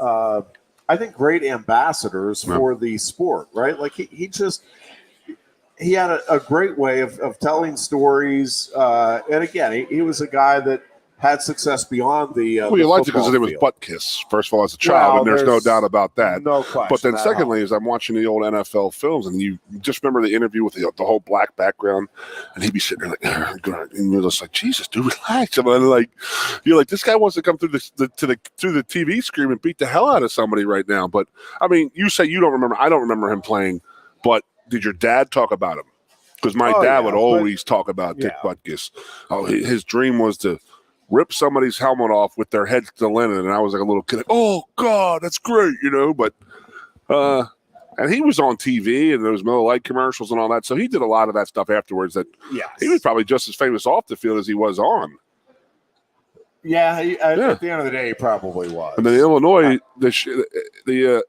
I think great ambassadors for the sport. Right, like he had a great way of telling stories, and again, he was a guy that had success beyond the well, you liked it because football his name was field. Butt Kiss, first of all, as a child, Well, and there's no doubt about that. No question. But then that secondly, helped. as I'm watching the old NFL films, and you just remember the interview with the whole black background, and he'd be sitting there like, and you're just like, Jesus, dude, relax. And then, like, you're like, this guy wants to come through through the TV screen and beat the hell out of somebody right now. But I mean, you say you don't remember. I don't remember him playing, but did your dad talk about him? Because my dad would always talk about Dick Butkus. Oh, his dream was to rip somebody's helmet off with their head still in it, and I was like a little kid, like, oh God, that's great, But and he was on TV, and there was Miller Lite commercials and all that, so he did a lot of that stuff afterwards. That he was probably just as famous off the field as he was on. Yeah, at the end of the day, he probably was. And then Illinois, the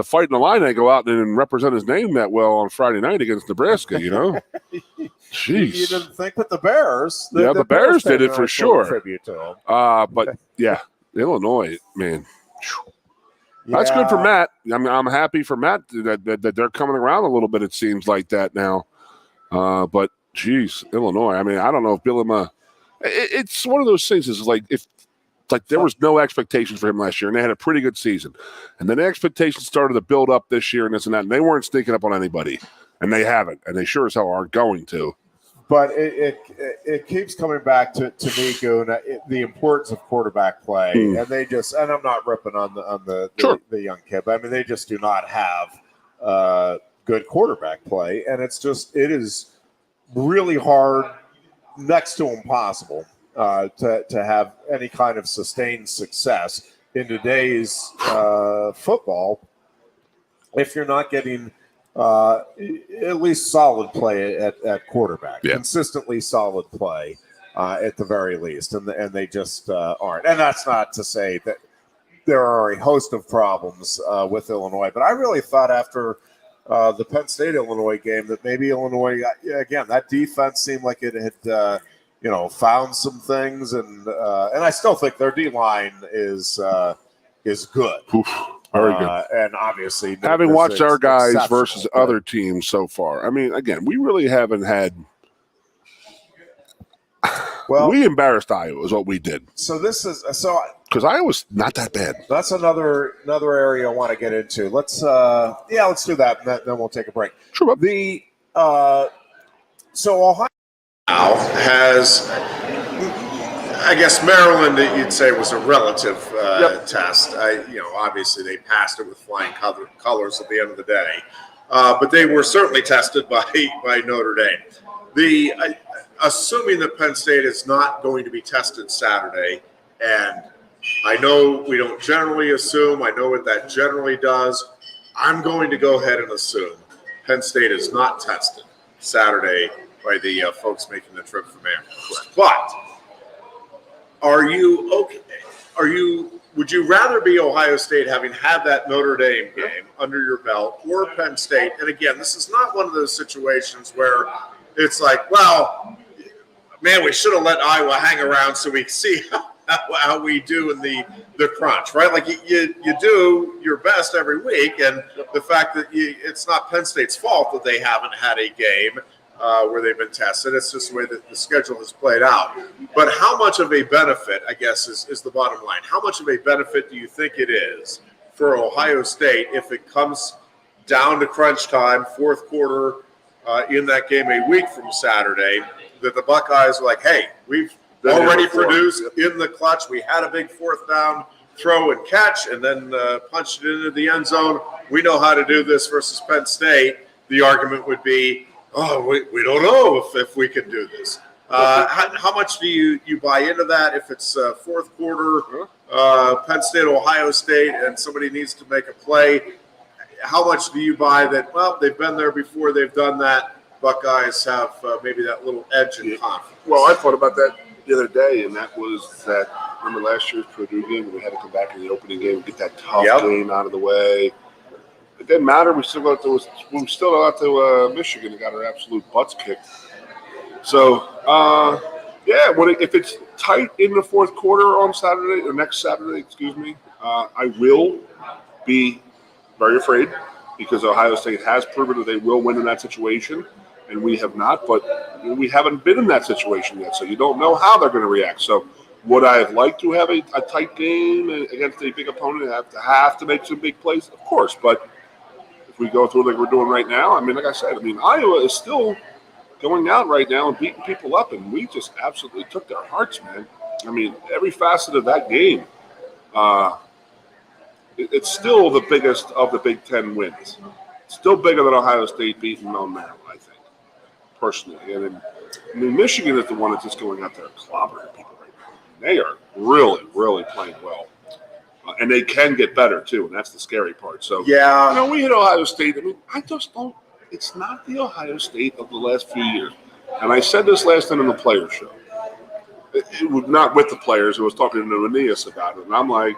fight in the line, they go out and represent his name that well on Friday night against Nebraska. Jeez, you didn't think, but the Bears, the Bears did it for sure. Tribute to him. But yeah, Illinois, man, that's good for Matt. I'm happy for Matt that they're coming around a little bit. It seems like that now. But geez, Illinois. I mean, I don't know if Bielema. It's one of those things. Is like there was no expectations for him last year, and they had a pretty good season, and then the expectations started to build up this year and this and that, and they weren't sneaking up on anybody, and they haven't, and they sure as hell aren't going to. But it keeps coming back to me, Goon, the importance of quarterback play, and they just, and I'm not ripping on the young kid, but I mean they just do not have good quarterback play, and it is really hard, next to impossible, to have any kind of sustained success in today's football if you're not getting at least solid play at quarterback, consistently solid play at the very least, and they just aren't. And that's not to say that there are a host of problems with Illinois, but I really thought after the Penn State-Illinois game that maybe Illinois, again, that defense seemed like it had found some things, and I still think their D-line is good. Oof, very good. And obviously, having watched our guys versus other teams so far, I mean, again, we really haven't had. Well, we embarrassed Iowa is what we did. So because Iowa's not that bad. That's another area I want to get into. Let's do that, and then we'll take a break. Sure. So Ohio now has, I guess Maryland, you'd say, was a relative test. Obviously they passed it with flying colors at the end of the day, but they were certainly tested by Notre Dame. Assuming that Penn State is not going to be tested Saturday, and I know we don't generally assume, I know what that generally does, I'm going to go ahead and assume Penn State is not tested Saturday by the folks making the trip from Maryland. But are you okay? Would you rather be Ohio State having had that Notre Dame game under your belt, or Penn State? And again, this is not one of those situations where it's like, well, man, we should have let Iowa hang around so we can see how we do in the crunch, right? Like you do your best every week, and the fact that it's not Penn State's fault that they haven't had a game where they've been tested. It's just the way that the schedule has played out. But how much of a benefit, I guess, is the bottom line? How much of a benefit do you think it is for Ohio State if it comes down to crunch time, fourth quarter, in that game a week from Saturday, that the Buckeyes are like, hey, we've already produced in the clutch. We had a big fourth down throw and catch, and then punched it into the end zone. We know how to do this versus Penn State. The argument would be, oh, we don't know if we can do this. How much do you buy into that? If it's fourth quarter, Penn State, Ohio State, and somebody needs to make a play, how much do you buy that, well, they've been there before, they've done that, Buckeyes have maybe that little edge in confidence? Well, I thought about that the other day, and that was that Remember last year's Purdue game? We had to come back in the opening game and get that tough game out of the way. It didn't matter. We still got to Michigan and got our absolute butts kicked. So, if it's tight in the fourth quarter on Saturday, or next Saturday, I will be very afraid because Ohio State has proven that they will win in that situation, and we have not. But we haven't been in that situation yet, so you don't know how they're going to react. So, would I have liked to have a tight game against a big opponent and have to make some big plays? Of course, but if we go through like we're doing right now, like I said, Iowa is still going out right now and beating people up, and we just absolutely took their hearts, man. Every facet of that game, it's still the biggest of the Big Ten wins. It's still bigger than Ohio State beating Maryland, I think, personally. And then, Michigan is the one that's just going out there and clobbering people right now. They are really, really playing well. And they can get better, too, and that's the scary part. So, we hit Ohio State. I just don't – it's not the Ohio State of the last few years. And I said this last time on the Players Show. It was not with the players. I was talking to Aeneas about it, and I'm like,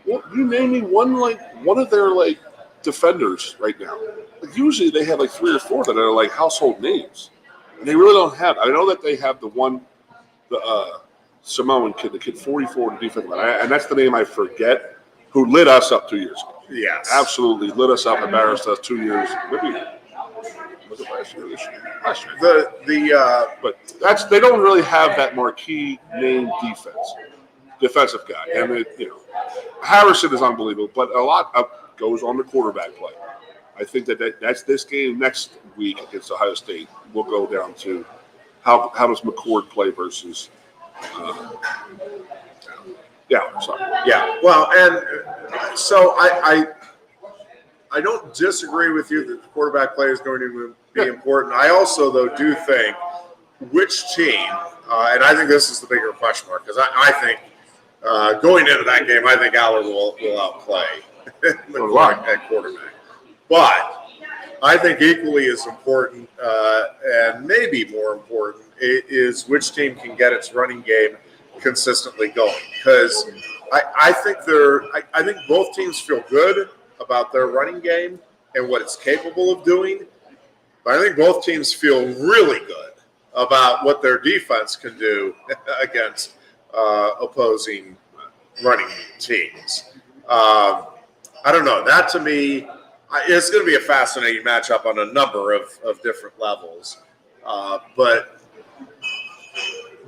well, you name me one of their, defenders right now. Usually they have, 3 or 4 that are, household names. And they really don't have – I know that they have the Samoan kid, the kid 44 in the defensive line, and that's the name I forget, who lit us up 2 years ago. Yes. Absolutely lit us up, embarrassed us 2 years. Maybe was it last year or this year? Last year. But they don't really have that marquee name defensive guy. And Harrison is unbelievable, but a lot goes on the quarterback play. I think that's this game next week against Ohio State. We'll go down to how does McCord play versus Well, and so I don't disagree with you that the quarterback play is going to be important. I also, though, do think which team, and I think this is the bigger question mark, because I think going into that game, I think Allard will outplay McCord at quarterback. But I think equally as important, and maybe more important, is which team can get its running game consistently going. Because I think both teams feel good about their running game and what it's capable of doing. But I think both teams feel really good about what their defense can do against opposing running teams. I don't know. That to me, it's going to be a fascinating matchup on a number of different levels. But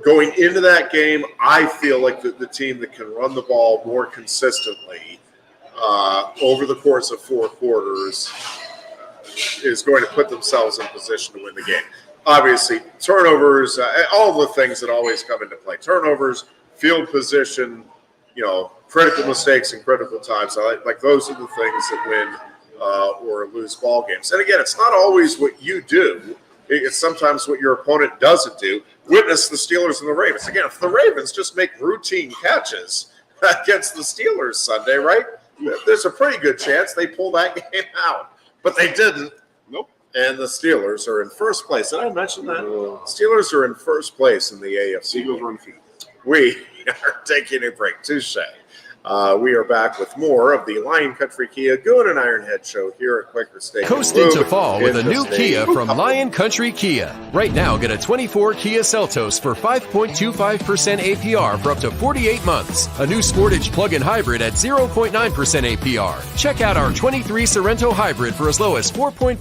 going into that game, I feel like the team that can run the ball more consistently over the course of 4 quarters is going to put themselves in position to win the game. Obviously, turnovers, all the things that always come into play. Turnovers, field position, critical mistakes in critical times. Like those are the things that win or lose ball games. And again, it's not always what you do. It's sometimes what your opponent doesn't do. Witness the Steelers and the Ravens. Again, if the Ravens just make routine catches against the Steelers Sunday, right, there's a pretty good chance they pull that game out. But they didn't. Nope. And the Steelers are in first place. Did I mention that? Steelers are in first place in the AFC. Eagles run feet. We are taking a break. Touche. We are back with more of the Lion Country Kia Goon and Ironhead show here at Quaker Steak Lube. Coast into fall with a new Kia from Lion Country Kia. Right now, get a 24 Kia Seltos for 5.25% APR for up to 48 months. A new Sportage plug-in hybrid at 0.9% APR. Check out our 23 Sorrento hybrid for as low as 4.5%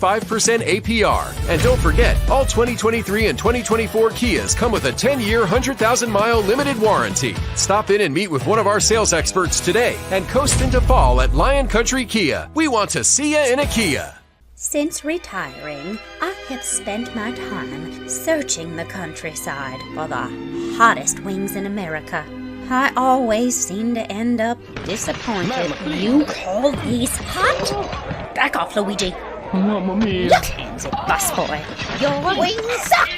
APR. And don't forget, all 2023 and 2024 Kias come with a 10-year, 100,000-mile limited warranty. Stop in and meet with one of our sales experts today and coast into fall at Lion Country Kia. We want to see you in a Kia. Since retiring, I have spent my time searching the countryside for the hottest wings in America. I always seem to end up disappointed. You call these hot? Back off, Luigi. Mamma mia. Your hands, it busboy. Your wings suck!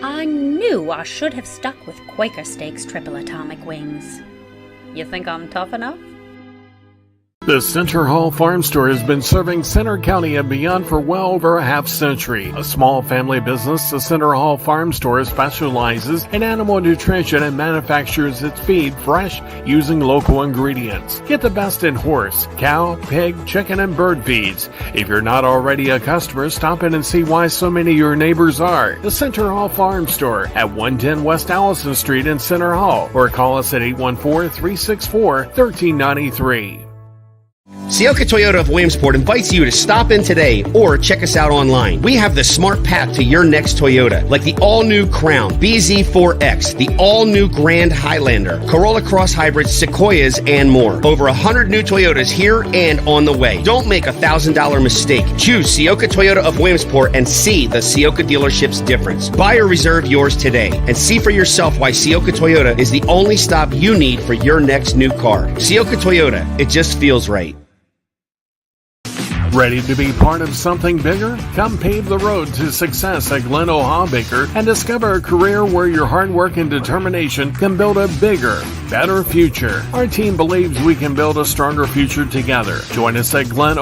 I knew I should have stuck with Quaker Steak's triple atomic wings. You think I'm tough enough? The Center Hall Farm Store has been serving Center County and beyond for well over a half century. A small family business, the Center Hall Farm Store specializes in animal nutrition and manufactures its feed fresh using local ingredients. Get the best in horse, cow, pig, chicken, and bird feeds. If you're not already a customer, stop in and see why so many of your neighbors are. The Center Hall Farm Store at 110 West Allison Street in Center Hall, or call us at 814-364-1393. Sioka Toyota of Williamsport invites you to stop in today or check us out online. We have the smart path to your next Toyota, like the all-new Crown, BZ4X, the all-new Grand Highlander, Corolla Cross Hybrids, Sequoias, and more. Over 100 new Toyotas here and on the way. Don't make a $1,000 mistake. Choose Sioka Toyota of Williamsport and see the Sioka dealership's difference. Buy or reserve yours today and see for yourself why Sioka Toyota is the only stop you need for your next new car. Sioka Toyota, it just feels right. Ready to be part of something bigger? Come pave the road to success at Glen Baker and discover a career where your hard work and determination can build a bigger, better future. Our team believes we can build a stronger future together. Join us at Glen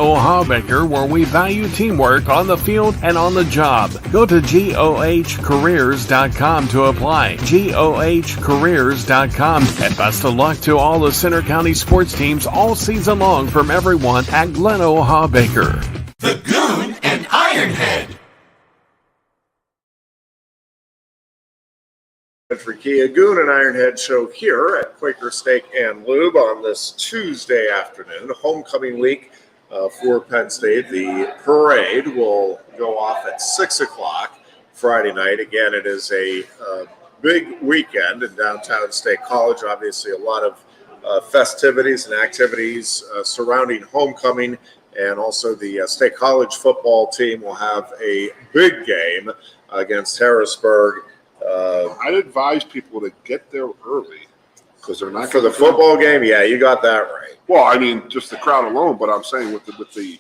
Baker, where we value teamwork on the field and on the job. Go to GOHcareers.com to apply. GOHcareers.com. And best of luck to all the Center County sports teams all season long from everyone at Glen Baker. The Goon and Ironhead. For Kia Goon and Ironhead show here at Quaker Steak and Lube on this Tuesday afternoon, homecoming week for Penn State. The parade will go off at 6 o'clock Friday night. Again, it is a big weekend in downtown State College. Obviously, a lot of festivities and activities surrounding homecoming. And also the State College football team will have a big game against Harrisburg. I'd advise people to get there early because they're not for the football game. Yeah, you got that right. Well, I mean, just the crowd alone. But I'm saying with the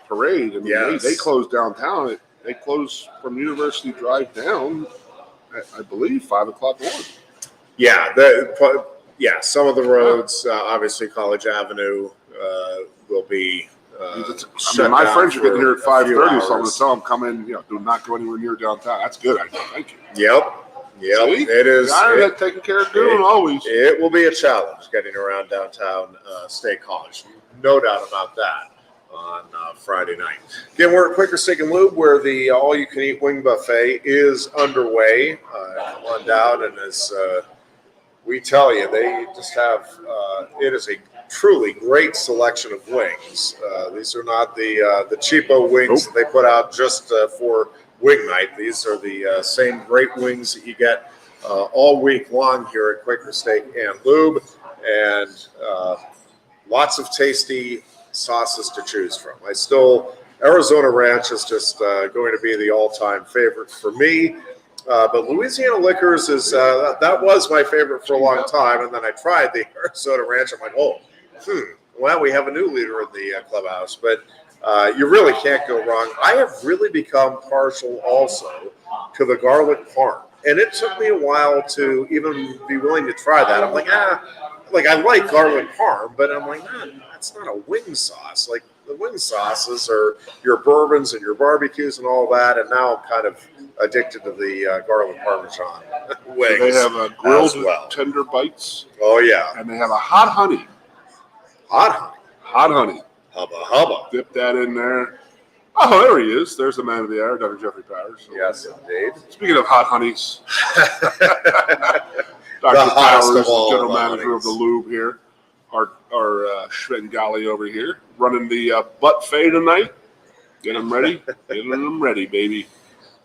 parade. I mean, yes. they close downtown. They close from University Drive down. I believe 5 o'clock on. Yeah, some of the roads, obviously College Avenue, will be. My friends are getting here at 5:30, so I'm going to tell them come in. Do not go anywhere near downtown. That's good. Thank you. Yep. See? It is. Taking care of Goon always. It will be a challenge getting around downtown State College. No doubt about that. On Friday night. Again, we're at Quaker Steak and Lube, where the all-you-can-eat wing buffet is underway. Come on down, and as we tell you, they just have. It is a truly great selection of wings. These are not the cheapo wings that they put out just for wing night. These are the same great wings that you get all week long here at Quaker Steak and Lube, and lots of tasty sauces to choose from. Arizona Ranch is just going to be the all-time favorite for me. But Louisiana Liquors is that was my favorite for a long time, and then I tried the Arizona Ranch. I'm like, well, we have a new leader in the clubhouse, but you really can't go wrong. I have really become partial also to the garlic parm, and it took me a while to even be willing to try that. I'm like, I like garlic parm, but I'm like, that's not a wing sauce. Like the wing sauces are your bourbons and your barbecues and all that, and now I'm kind of addicted to the garlic parmesan wings. They have grilled tender bites. Oh yeah, and they have a hot honey. Hot honey. Hubba. Dip that in there. Oh, there he is. There's the man of the hour, Dr. Jeffrey Powers. Yes, indeed. Speaking of hot honeys, Dr. Powers, general manager of the Lube here, our Schwengali over here, running the butt fade tonight. Get him ready. Getting them ready, baby.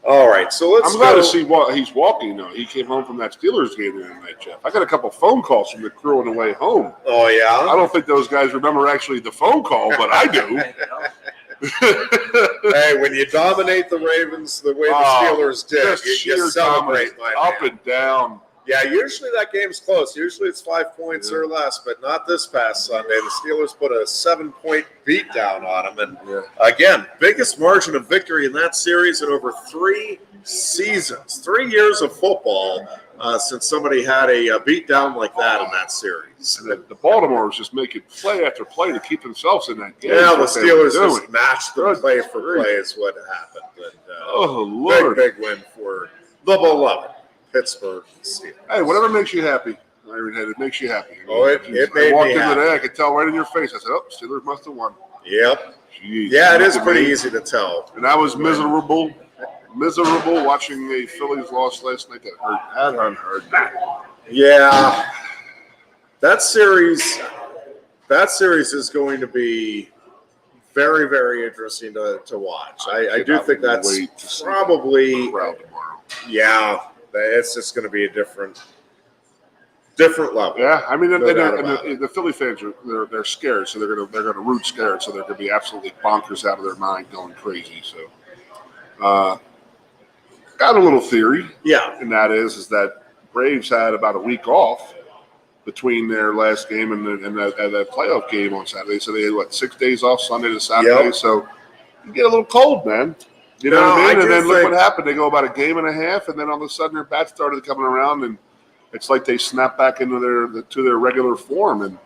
All right, so let's. I'm glad to see what he's walking now. He came home from that Steelers game the other night, Jeff. I got a couple phone calls from the crew on the way home. Oh yeah. I don't think those guys remember actually the phone call, but I do. Hey, when you dominate the Ravens the way the Steelers did, you celebrate, my man. Up and down. Yeah, usually that game's close. Usually it's 5 points or less, but not this past Sunday. The Steelers put a 7-point beat down on them. And again, biggest margin of victory in that series in over 3 seasons. 3 years of football. since somebody had a beat down like that in that series. And the Baltimore was just making play after play to keep themselves in that game. Yeah, the Steelers just matched them play for play is what happened. But, oh, Lord. Big win for the beloved Pittsburgh Steelers. Hey, whatever makes you happy, Ironhead, it makes you happy. Oh, it made me I walked in happy. today, I could tell right in your face. I said, oh, Steelers must have won. Yep. Jeez, yeah, it is pretty easy to tell. And I was miserable watching the Phillies loss last night. That hurt. Yeah, that series is going to be very, very interesting to watch. I do think that's probably it's just going to be a different level. Yeah, I mean, the Philly fans they're scared, so they're gonna root scared, so they're gonna be absolutely bonkers out of their mind, going crazy. So, got a little theory, and that is that Braves had about a week off between their last game and that playoff game on Saturday. So they had 6 days off, Sunday to Saturday. Yep. So you get a little cold, man. You know what I mean? And then look what happened. They go about a game and a half, and then all of a sudden their bats started coming around, and it's like they snap back into their regular form. And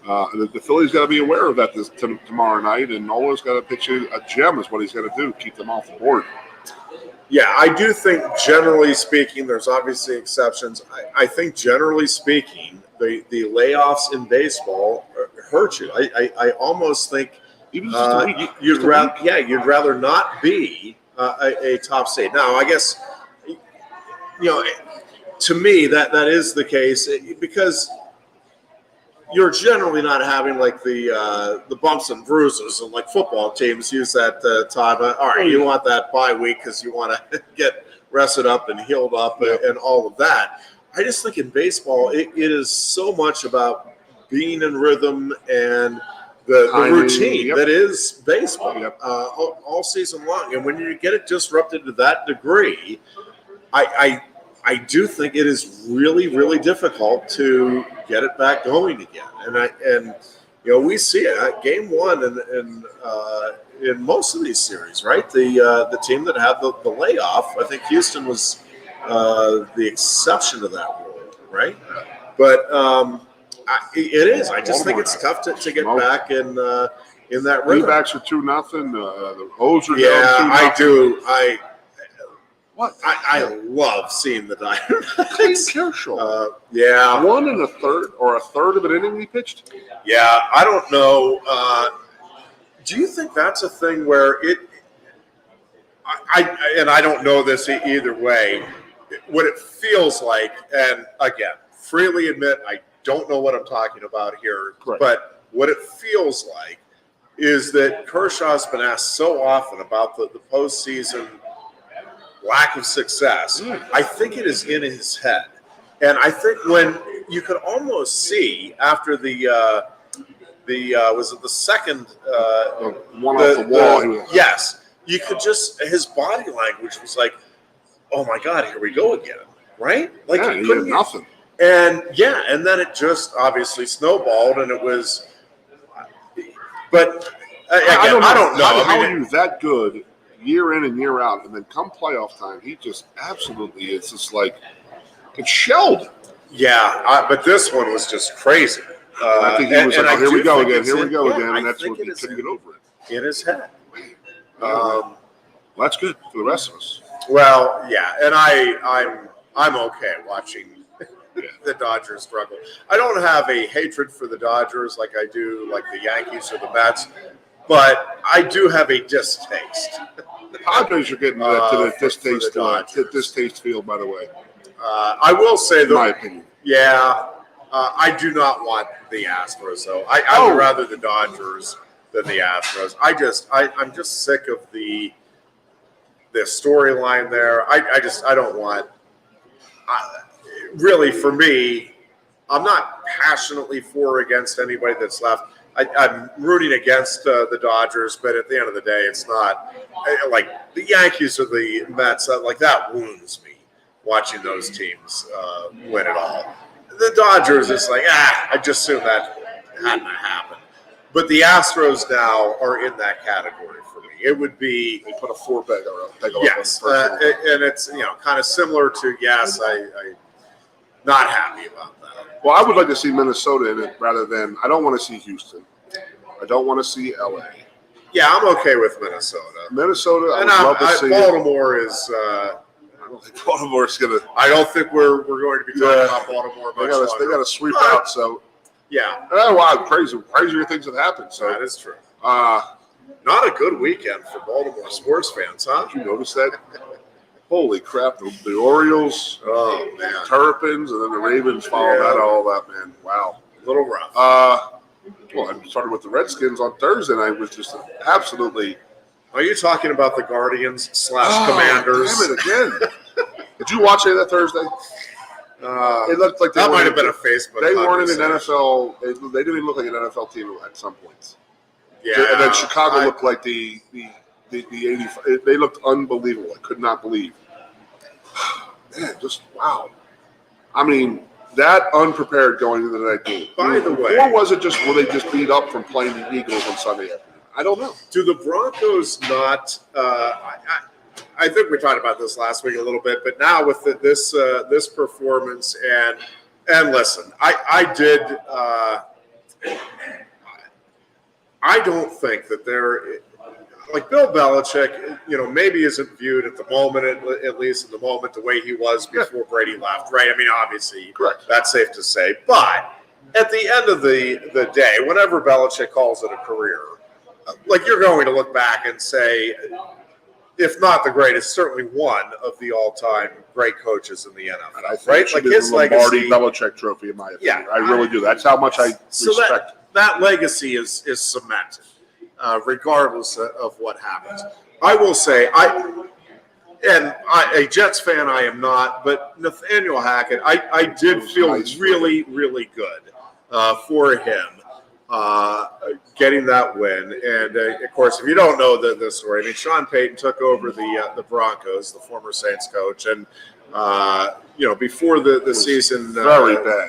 the Phillies got to be aware of that tomorrow night, and Nola's got to pitch a gem is what he's got to do, keep them off the board. Yeah, I do think generally speaking, there's obviously exceptions. I think generally speaking, the layoffs in baseball hurt you. I almost think you'd rather not be a top seed. Now, I guess to me that is the case because you're generally not having like the bumps and bruises, and like football teams use that time. All right, you want that bye week because you want to get rested up and healed up and all of that. I just think in baseball, it is so much about being in rhythm and the routine that is baseball all season long. And when you get it disrupted to that degree, I do think it is really, really difficult to get it back going again. And we see it. Game one and in most of these series, right? The team that had the layoff, I think Houston was the exception to that rule, right? But it is. I just think it's tough to get back in that rhythm. D-backs are 2-0. The O's are down 2-0. I do. I love seeing the Diamondbacks. Kershaw. Yeah. 1 1/3 a third of an inning he pitched? Yeah, I don't know. Do you think that's a thing where I don't know this either way, what it feels like, and again, freely admit I don't know what I'm talking about here, correct, but what it feels like is that Kershaw's been asked so often about the postseason lack of success. I think it is in his head. And I think when you could almost see after was it the second one off the wall? Yes. You could just, his body language was like, oh my God, here we go again. Right? Like he had nothing. And and then it just obviously snowballed, and it was, but again, I don't know. How are you that good year in and year out, and then come playoff time, he just absolutely, it's just like, it's shelled. Yeah, but this one was just crazy. I think he was like, here we go again, and that's what he couldn't get over it. In his head. Well, that's good for the rest of us. Well, yeah, and I'm okay watching the Dodgers struggle. I don't have a hatred for the Dodgers like I do like the Yankees or the Mets, but I do have a distaste. The Padres are getting to the distaste field, by the way. I will say, though, in my opinion. Yeah, I do not want the Astros, though. I would rather the Dodgers than the Astros. I'm just sick of the storyline there. I don't want. Really, for me, I'm not passionately for or against anybody that's left. I'm rooting against the Dodgers, but at the end of the day, it's not like the Yankees or the Mets. Like that wounds me watching those teams win it all. The Dodgers, it's like I just assume that hadn't happened. But the Astros now are in that category for me. It would be they put a 4-peg around. Yes, and it's kind of similar to not happy about that. Well, I would like to see Minnesota in it rather than – I don't want to see Houston. I don't want to see L.A. Yeah, I'm okay with Minnesota. I would love to see Baltimore is I don't think Baltimore's going to – I don't think we're going to be talking about Baltimore much longer. They got to sweep out, so – yeah. Oh, wow, crazier things have happened. So that is true. Not a good weekend for Baltimore sports fans, huh? Did you notice that? Holy crap, the Orioles, Terrapins, and then the Ravens followed all that, man. Wow. A little rough. Well, I started with the Redskins on Thursday night. It was just absolutely. Are you talking about the Guardians / Commanders? Damn it again. Did you watch any of that Thursday? It looked like that might have been a Facebook. They weren't in an NFL. They didn't even look like an NFL team at some points. Yeah, and then Chicago looked like the 85. They looked unbelievable. I could not believe. Man, just wow. I mean, that unprepared going into that game. By the way, or was it just were they just beat up from playing the Eagles on Sunday afternoon? I don't know. Do the Broncos not? I think we talked about this last week a little bit, but now with this performance and listen, I did. I don't think that they're like Bill Belichick. Maybe isn't viewed at the moment, at least in the moment, the way he was before Brady left. Right? I mean, obviously, correct. That's safe to say. But at the end of the day, whenever Belichick calls it a career, like you're going to look back and say, if not the greatest, certainly one of the all-time great coaches in the NFL. And I think right? Like his Lombardi legacy, Belichick trophy, in my opinion. Yeah, I really do. That's how much I respect. That legacy is cemented, regardless of what happens. I will say, a Jets fan I am not, but Nathaniel Hackett, I did feel really, really good for him. Getting that win, and of course, if you don't know the story, I mean, Sean Payton took over the Broncos, the former Saints coach, and before the season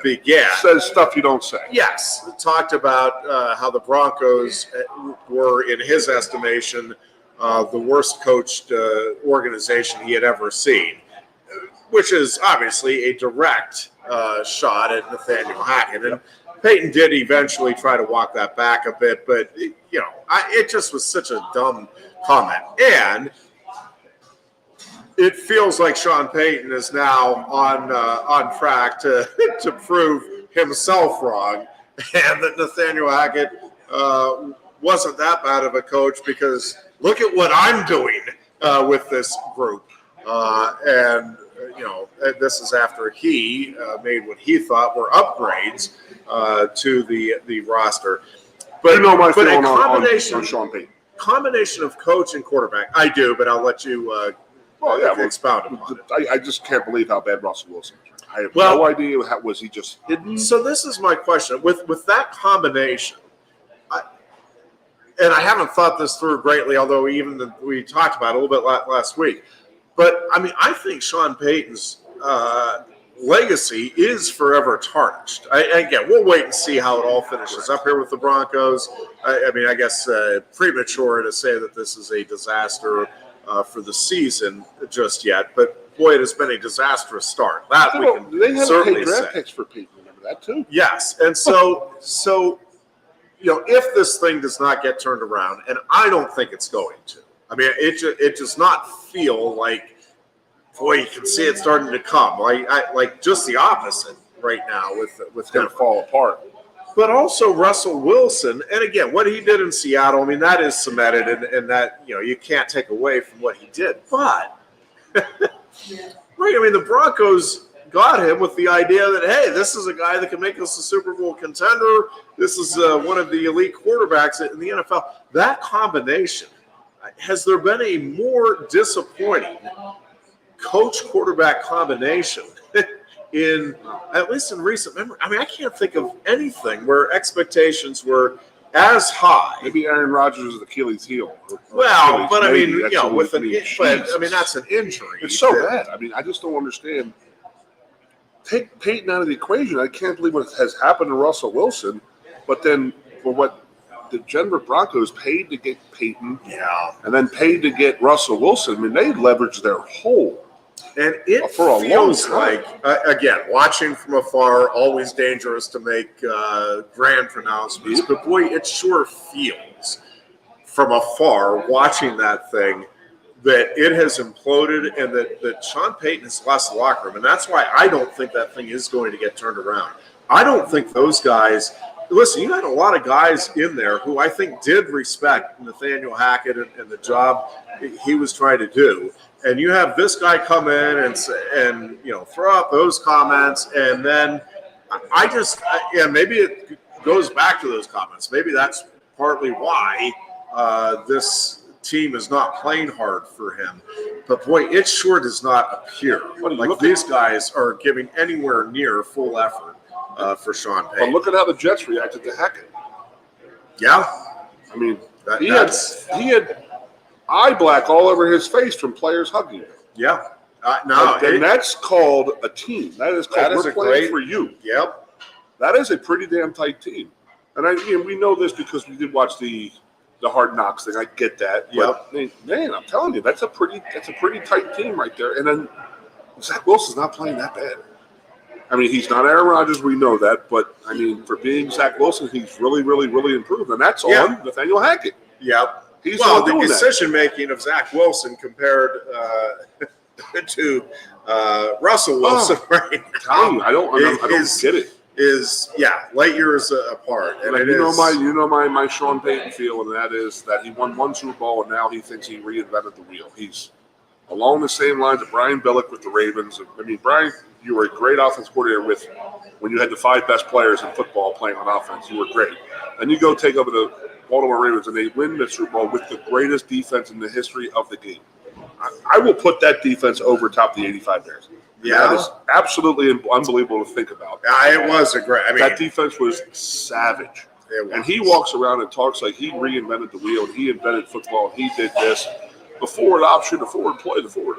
began, says stuff you don't say. Yes, talked about how the Broncos were, in his estimation, the worst coached organization he had ever seen, which is obviously a direct shot at Nathaniel Hackett. And Peyton did eventually try to walk that back a bit, but it just was such a dumb comment. And it feels like Sean Payton is now on track to prove himself wrong, and that Nathaniel Hackett wasn't that bad of a coach, because look at what I'm doing with this group, this is after he made what he thought were upgrades to the roster. But my feeling on Sean Payton. Combination of coach and quarterback. I do, but I'll let you expound upon it. I just can't believe how bad Russell Wilson is. I have no idea. Was he just hidden? So this is my question. With that combination, and I haven't thought this through greatly, although we talked about it a little bit last week. But, I mean, I think Sean Payton's legacy is forever tarnished. Again, we'll wait and see how it all finishes up here with the Broncos. I guess premature to say that this is a disaster for the season just yet. But, boy, it has been a disastrous start. That we can they have certainly paid draft say. picks for Payton. Remember that, too? Yes. And so if this thing does not get turned around, and I don't think it's going to, I mean, it does not feel like, boy, you can see it starting to come. Like just the opposite right now with going to fall apart. But also Russell Wilson, and again, what he did in Seattle, I mean, that is cemented, and that you can't take away from what he did. But right, I mean, the Broncos got him with the idea that, hey, this is a guy that can make us a Super Bowl contender. This is one of the elite quarterbacks in the NFL. That combination. Has there been a more disappointing coach-quarterback combination at least in recent memory? I mean, I can't think of anything where expectations were as high. Maybe Aaron Rodgers is Achilles' heel. Well, but I mean, that's an injury. It's so bad. I mean, I just don't understand. Take Peyton out of the equation. I can't believe what has happened to Russell Wilson, but then for what the Denver Broncos paid to get Peyton, and then paid to get Russell Wilson. I mean, they leveraged their whole And it for a feels long like, again, watching from afar, always dangerous to make grand pronouncements, but boy, it sure feels from afar, watching that thing, that it has imploded and that Sean Payton has lost the locker room. And that's why I don't think that thing is going to get turned around. I don't think those guys – listen, you had a lot of guys in there who I think did respect Nathaniel Hackett and the job he was trying to do. And you have this guy come in and throw out those comments, and then maybe it goes back to those comments. Maybe that's partly why this team is not playing hard for him. But boy, it sure does not appear like these guys are giving anywhere near full effort for Sean Payton. But look at how the Jets reacted to Hackett. Yeah, I mean, he had eye black all over his face from players hugging him. Yeah. And that's called a team. That is called we're playing for you. Yep. That is a pretty damn tight team. And we know this because we did watch the Hard Knocks thing. I get that. Yep. But man, I'm telling you, that's a pretty tight team right there. And then Zach Wilson's not playing that bad. I mean, he's not Aaron Rodgers, we know that, but I mean, for being Zach Wilson, he's really, really, really improved. And that's on Nathaniel Hackett. Yep. He's the decision-making of Zach Wilson compared to Russell Wilson right now, I don't get it. Is light years apart. And like, my Sean Payton feel, and that is that he won one Super Bowl, and now he thinks he reinvented the wheel. He's along the same lines of Brian Billick with the Ravens. I mean, Brian, you were a great offense coordinator when you had the 5 best players in football playing on offense. You were great. And you go take over the Baltimore Ravens, and they win the Super Bowl with the greatest defense in the history of the game. I will put that defense over top the 85 Bears. Yeah. That is absolutely unbelievable to think about. It was that defense was savage. And he walks around and talks like he reinvented the wheel, and he invented football, and he did this. The forward option, the forward play, the forward.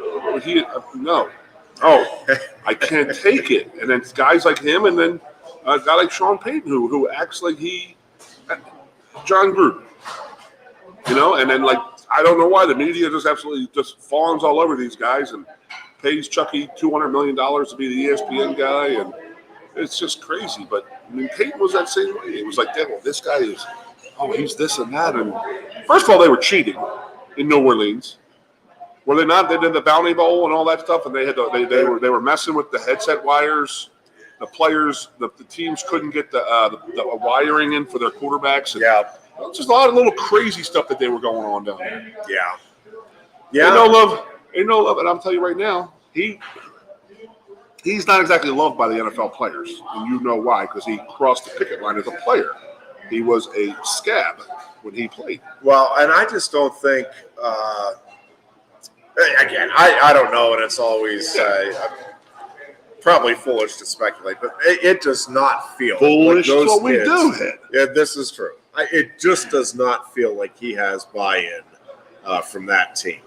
I can't take it. And then guys like him, and then a guy like Sean Payton who acts like John Gruden, and then I don't know why the media just fawns all over these guys and pays Chucky $200 million to be the ESPN guy, and it's just crazy. But I mean, Payton was that same way. It was like, this guy is, he's this and that. And first of all, they were cheating in New Orleans. Were they not? They did the Bounty Bowl and all that stuff, and they were messing with the headset wires. The players, the teams couldn't get the wiring in for their quarterbacks. And just a lot of little crazy stuff that they were going on down there. Yeah. Ain't no love, and I'm telling you right now, he's not exactly loved by the NFL players, and you know why, because he crossed the picket line as a player. He was a scab when he played. Well, and I just don't think. Again, I don't know, and it's always probably foolish to speculate, but it does not feel foolish. Like those what we kids, do. Yeah, this is true. It just does not feel like he has buy-in from that team.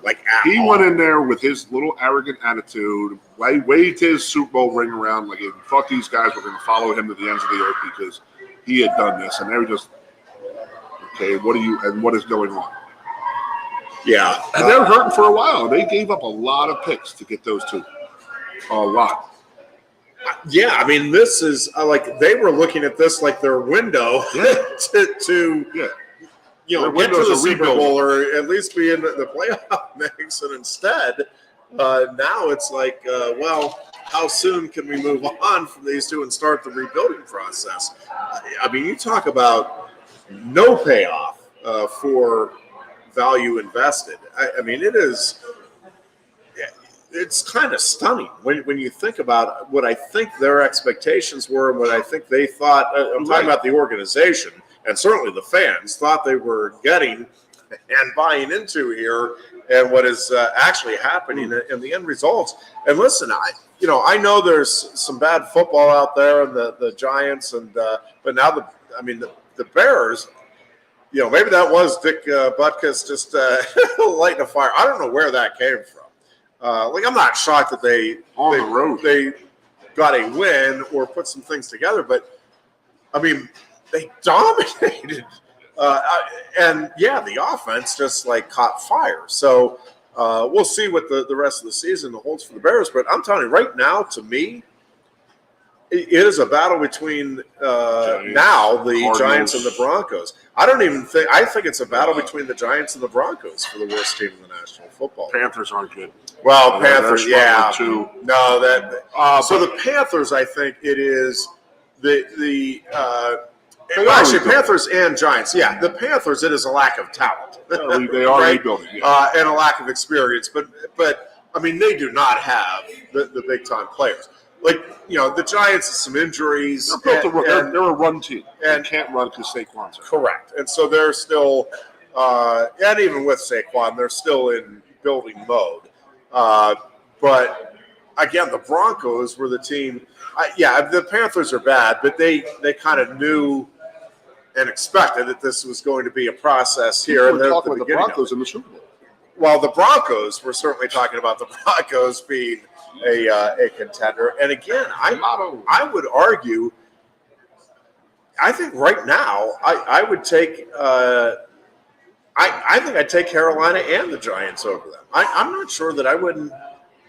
He went in there with his little arrogant attitude, waved his Super Bowl ring around like he thought these guys were going to follow him to the ends of the earth because he had done this, and they were just, okay, what is going on? Yeah. And they were hurting for a while. They gave up a lot of picks to get those two. A lot. Yeah, I mean, this is they were looking at this like their window to get to the Super Bowl or at least be in the playoff mix. And instead, now it's like, how soon can we move on from these two and start the rebuilding process? I mean, you talk about no payoff for value invested. I mean, it's kind of stunning when you think about what I think their expectations were and what I think they thought. I'm talking about the organization and certainly the fans thought they were getting and buying into here, and what is actually happening in the end results. And listen, I know there's some bad football out there, and the Giants, and but now the Bears. Maybe that was Dick Butkus just lighting a fire. I don't know where that came from. I'm not shocked that they got a win or put some things together, but I mean, they dominated, and the offense just caught fire. So We'll see what the rest of the season holds for the Bears. But I'm telling you, right now, to me, it is a battle between now the Cardinals. Giants and the Broncos. I think it's a battle between the Giants and the Broncos for the worst team in the National Football League. Panthers aren't good. Well, Panthers, yeah. Too. No, so the Panthers, I think it is actually Panthers and Giants. Yeah, the Panthers, it is a lack of talent. They are right? rebuilding, yeah. And a lack of experience. But I mean, they do not have the big time players. Like, the Giants have some injuries. They're a run team. And can't run because Saquon's there. Correct. And so they're still, and even with Saquon, they're still in building mode. But again, the Broncos were the team. The Panthers are bad, but they kind of knew and expected that this was going to be a process here. We're talking about the Broncos in the Super Bowl. Well, the Broncos, we're certainly talking about the Broncos being a contender. And again, I would argue, I think right now I would take I think I'd take Carolina and the Giants over them. I'm not sure that I wouldn't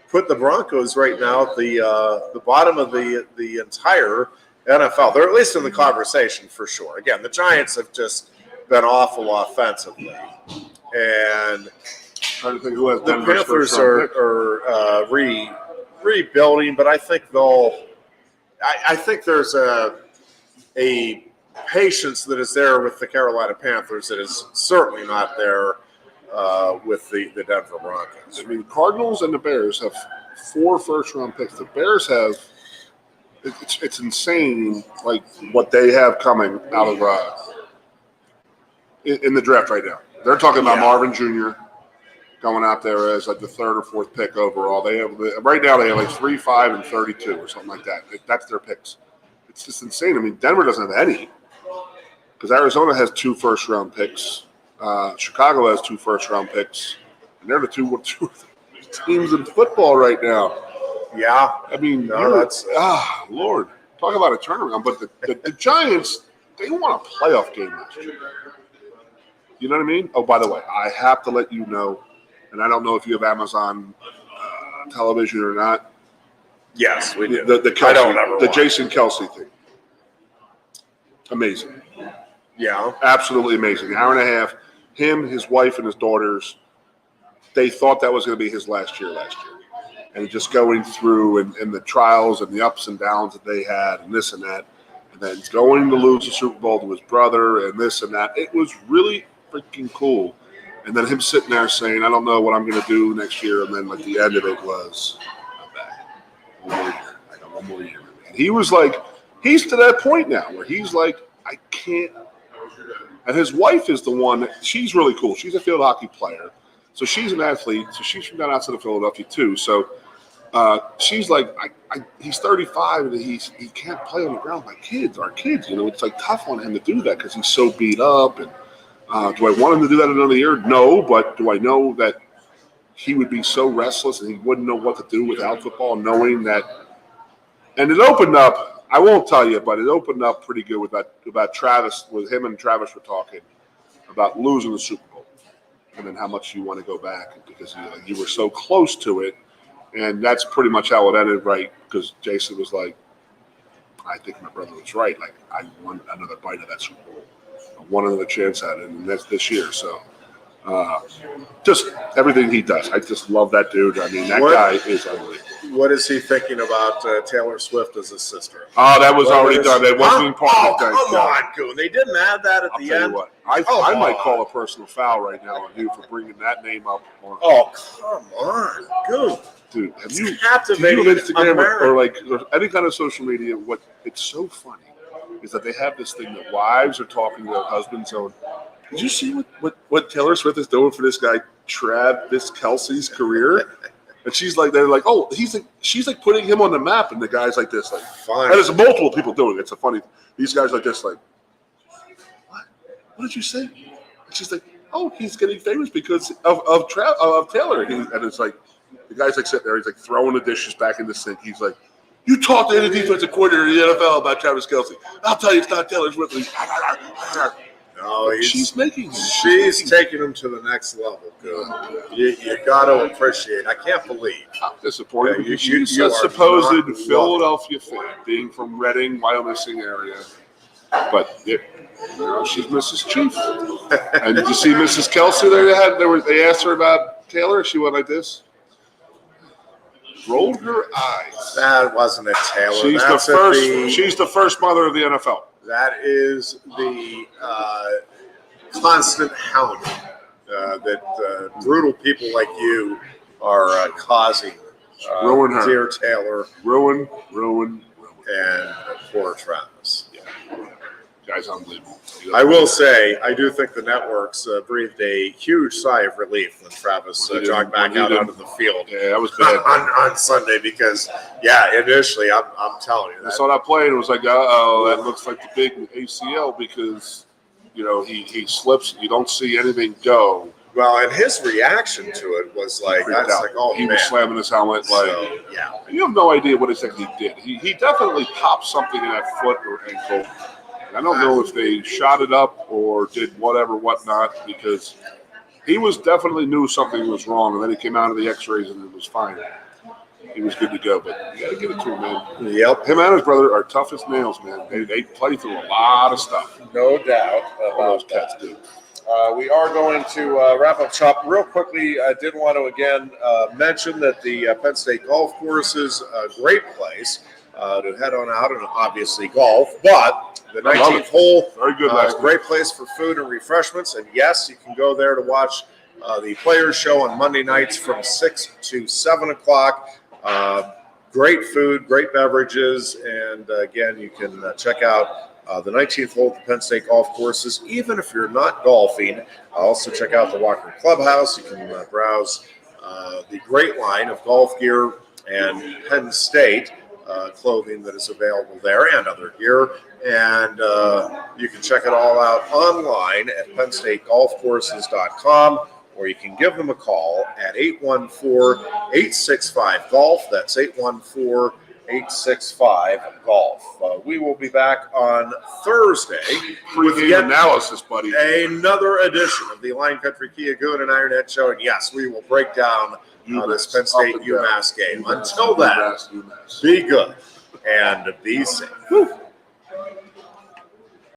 put the Broncos right now at the bottom of the entire NFL. They're at least in the conversation for sure. Again, the Giants have just been awful offensively, and trying to think who has the Panthers are rebuilding, but I think I think there's a patience that is there with the Carolina Panthers that is certainly not there with the Denver Broncos. I mean, Cardinals and the Bears have 4 first-round picks. The Bears have it's insane, like what they have coming out of in the draft right now. They're talking about Marvin Jr. going out there as like the 3rd or 4th pick overall. They have right now they have like 3, 5, and 32 or something like that. That's their picks. It's just insane. I mean, Denver doesn't have any because Arizona has 2 first-round picks. Chicago has 2 first-round picks, and they're the two teams in football right now. Yeah, I mean, that's Lord, talk about a turnaround. But the Giants, they won a playoff game last year. You know what I mean? Oh, by the way, I have to let you know, and I don't know if you have Amazon television or not. Yes, we do. The Jason Kelce thing, amazing. Yeah, absolutely amazing. An hour and a half. Him, his wife, and his daughters. They thought that was going to be his last year. And just going through and the trials and the ups and downs that they had and this and that. And then going to lose the Super Bowl to his brother and this and that. It was really freaking cool. And then him sitting there saying, I don't know what I'm going to do next year. And then at the end of it was, I'm back. One more year. I got one more year. And he was like, he's to that point now where he's like, I can't. And his wife is the one, she's really cool. She's a field hockey player. So she's an athlete. So she's from down outside of Philadelphia too. So she's like, he's 35 and he can't play on the ground with our kids. It's like tough on him to do that because he's so beat up. And do I want him to do that another year? No, but do I know that he would be so restless and he wouldn't know what to do without football, knowing that? And it opened up. I won't tell you, but it opened up pretty good about Travis. With him and Travis were talking about losing the Super Bowl, and then how much you want to go back because you were so close to it. And that's pretty much how it ended, right? Because Jason was like, I think my brother was right. Like, I want another bite of that Super Bowl. I want another chance at it, and that's this year. So just everything he does. I just love that dude. I mean, that guy is unbelievable. What is he thinking about Taylor Swift as his sister? Oh, that was already done. That wasn't part of the thing. Come on, Goon. They didn't add that at the end. What, I might call a personal foul right now on you for bringing that name up. Come on, Goon. Dude, have you Instagram or any kind of social media? What it's so funny is that they have this thing that wives are talking to their husbands on. Did you see what Taylor Swift is doing for this guy Travis Kelce's career? And they're like, oh, she's like putting him on the map, and the guy's like this, like, fine. And there's multiple people doing it. It's a funny. These guys like this, like, what did you say? And she's like, oh, he's getting famous because of Taylor, and it's like. The guy's like sitting there. He's like throwing the dishes back in the sink. He's like, "You talk to any defensive coordinator in the NFL about Travis Kelce. I'll tell you, it's not Taylor Swift." No, she's making him. She's taking him to the next level. Good. You got to appreciate. I can't believe. I'm disappointed. Yeah, she's you a are supposed not Philadelphia fan, being from Reading, Wyomissing area. But she's Mrs. Chief. And did you see Mrs. Kelsey? They asked her about Taylor. She went like this. Rolled her eyes. That wasn't a Taylor. She's the first mother of the NFL. That is the constant hounding that brutal people like you are causing. Ruin her. Dear Taylor. Ruin. And poor Travis. Yeah. Guy's unbelievable. I will say, I do think the networks breathed a huge sigh of relief when Travis jogged back out onto the field. Yeah, that was bad. on Sunday because, initially, I'm telling you. I saw that play and it was like, that looks like the big ACL because, he slips. You don't see anything go. Well, and his reaction to it was like, he was slamming his helmet. So, you have no idea what exactly he did. He definitely popped something in that foot or ankle. I don't know if they shot it up or did whatnot, because he definitely knew something was wrong, and then he came out of the x-rays and it was fine. He was good to go, but you got to give it to him, man. Yep. Him and his brother are tough as nails, man. They play through a lot of stuff. No doubt about that. We are going to wrap up shop real quickly. I did want to again mention that the Penn State Golf Course is a great place to head on out and obviously golf, but the 19th hole, very good. Great place for food and refreshments, and yes, you can go there to watch the Players Show on Monday nights from 6 to 7 o'clock. Great food, great beverages, and again, you can check out the 19th hole at the Penn State Golf Courses. Even if you're not golfing, also check out the Walker Clubhouse. You can browse the great line of golf gear and Penn State clothing that is available there and other gear. And you can check it all out online at PennStateGolfCourses.com, or you can give them a call at 814-865-GOLF. That's 814-865-GOLF. We will be back on Thursday with yet analysis, buddy. Another edition of the Lion Country Kia Goon and Ironhead Show. And yes, we will break down this Penn State UMass game. Until then, be good and be safe.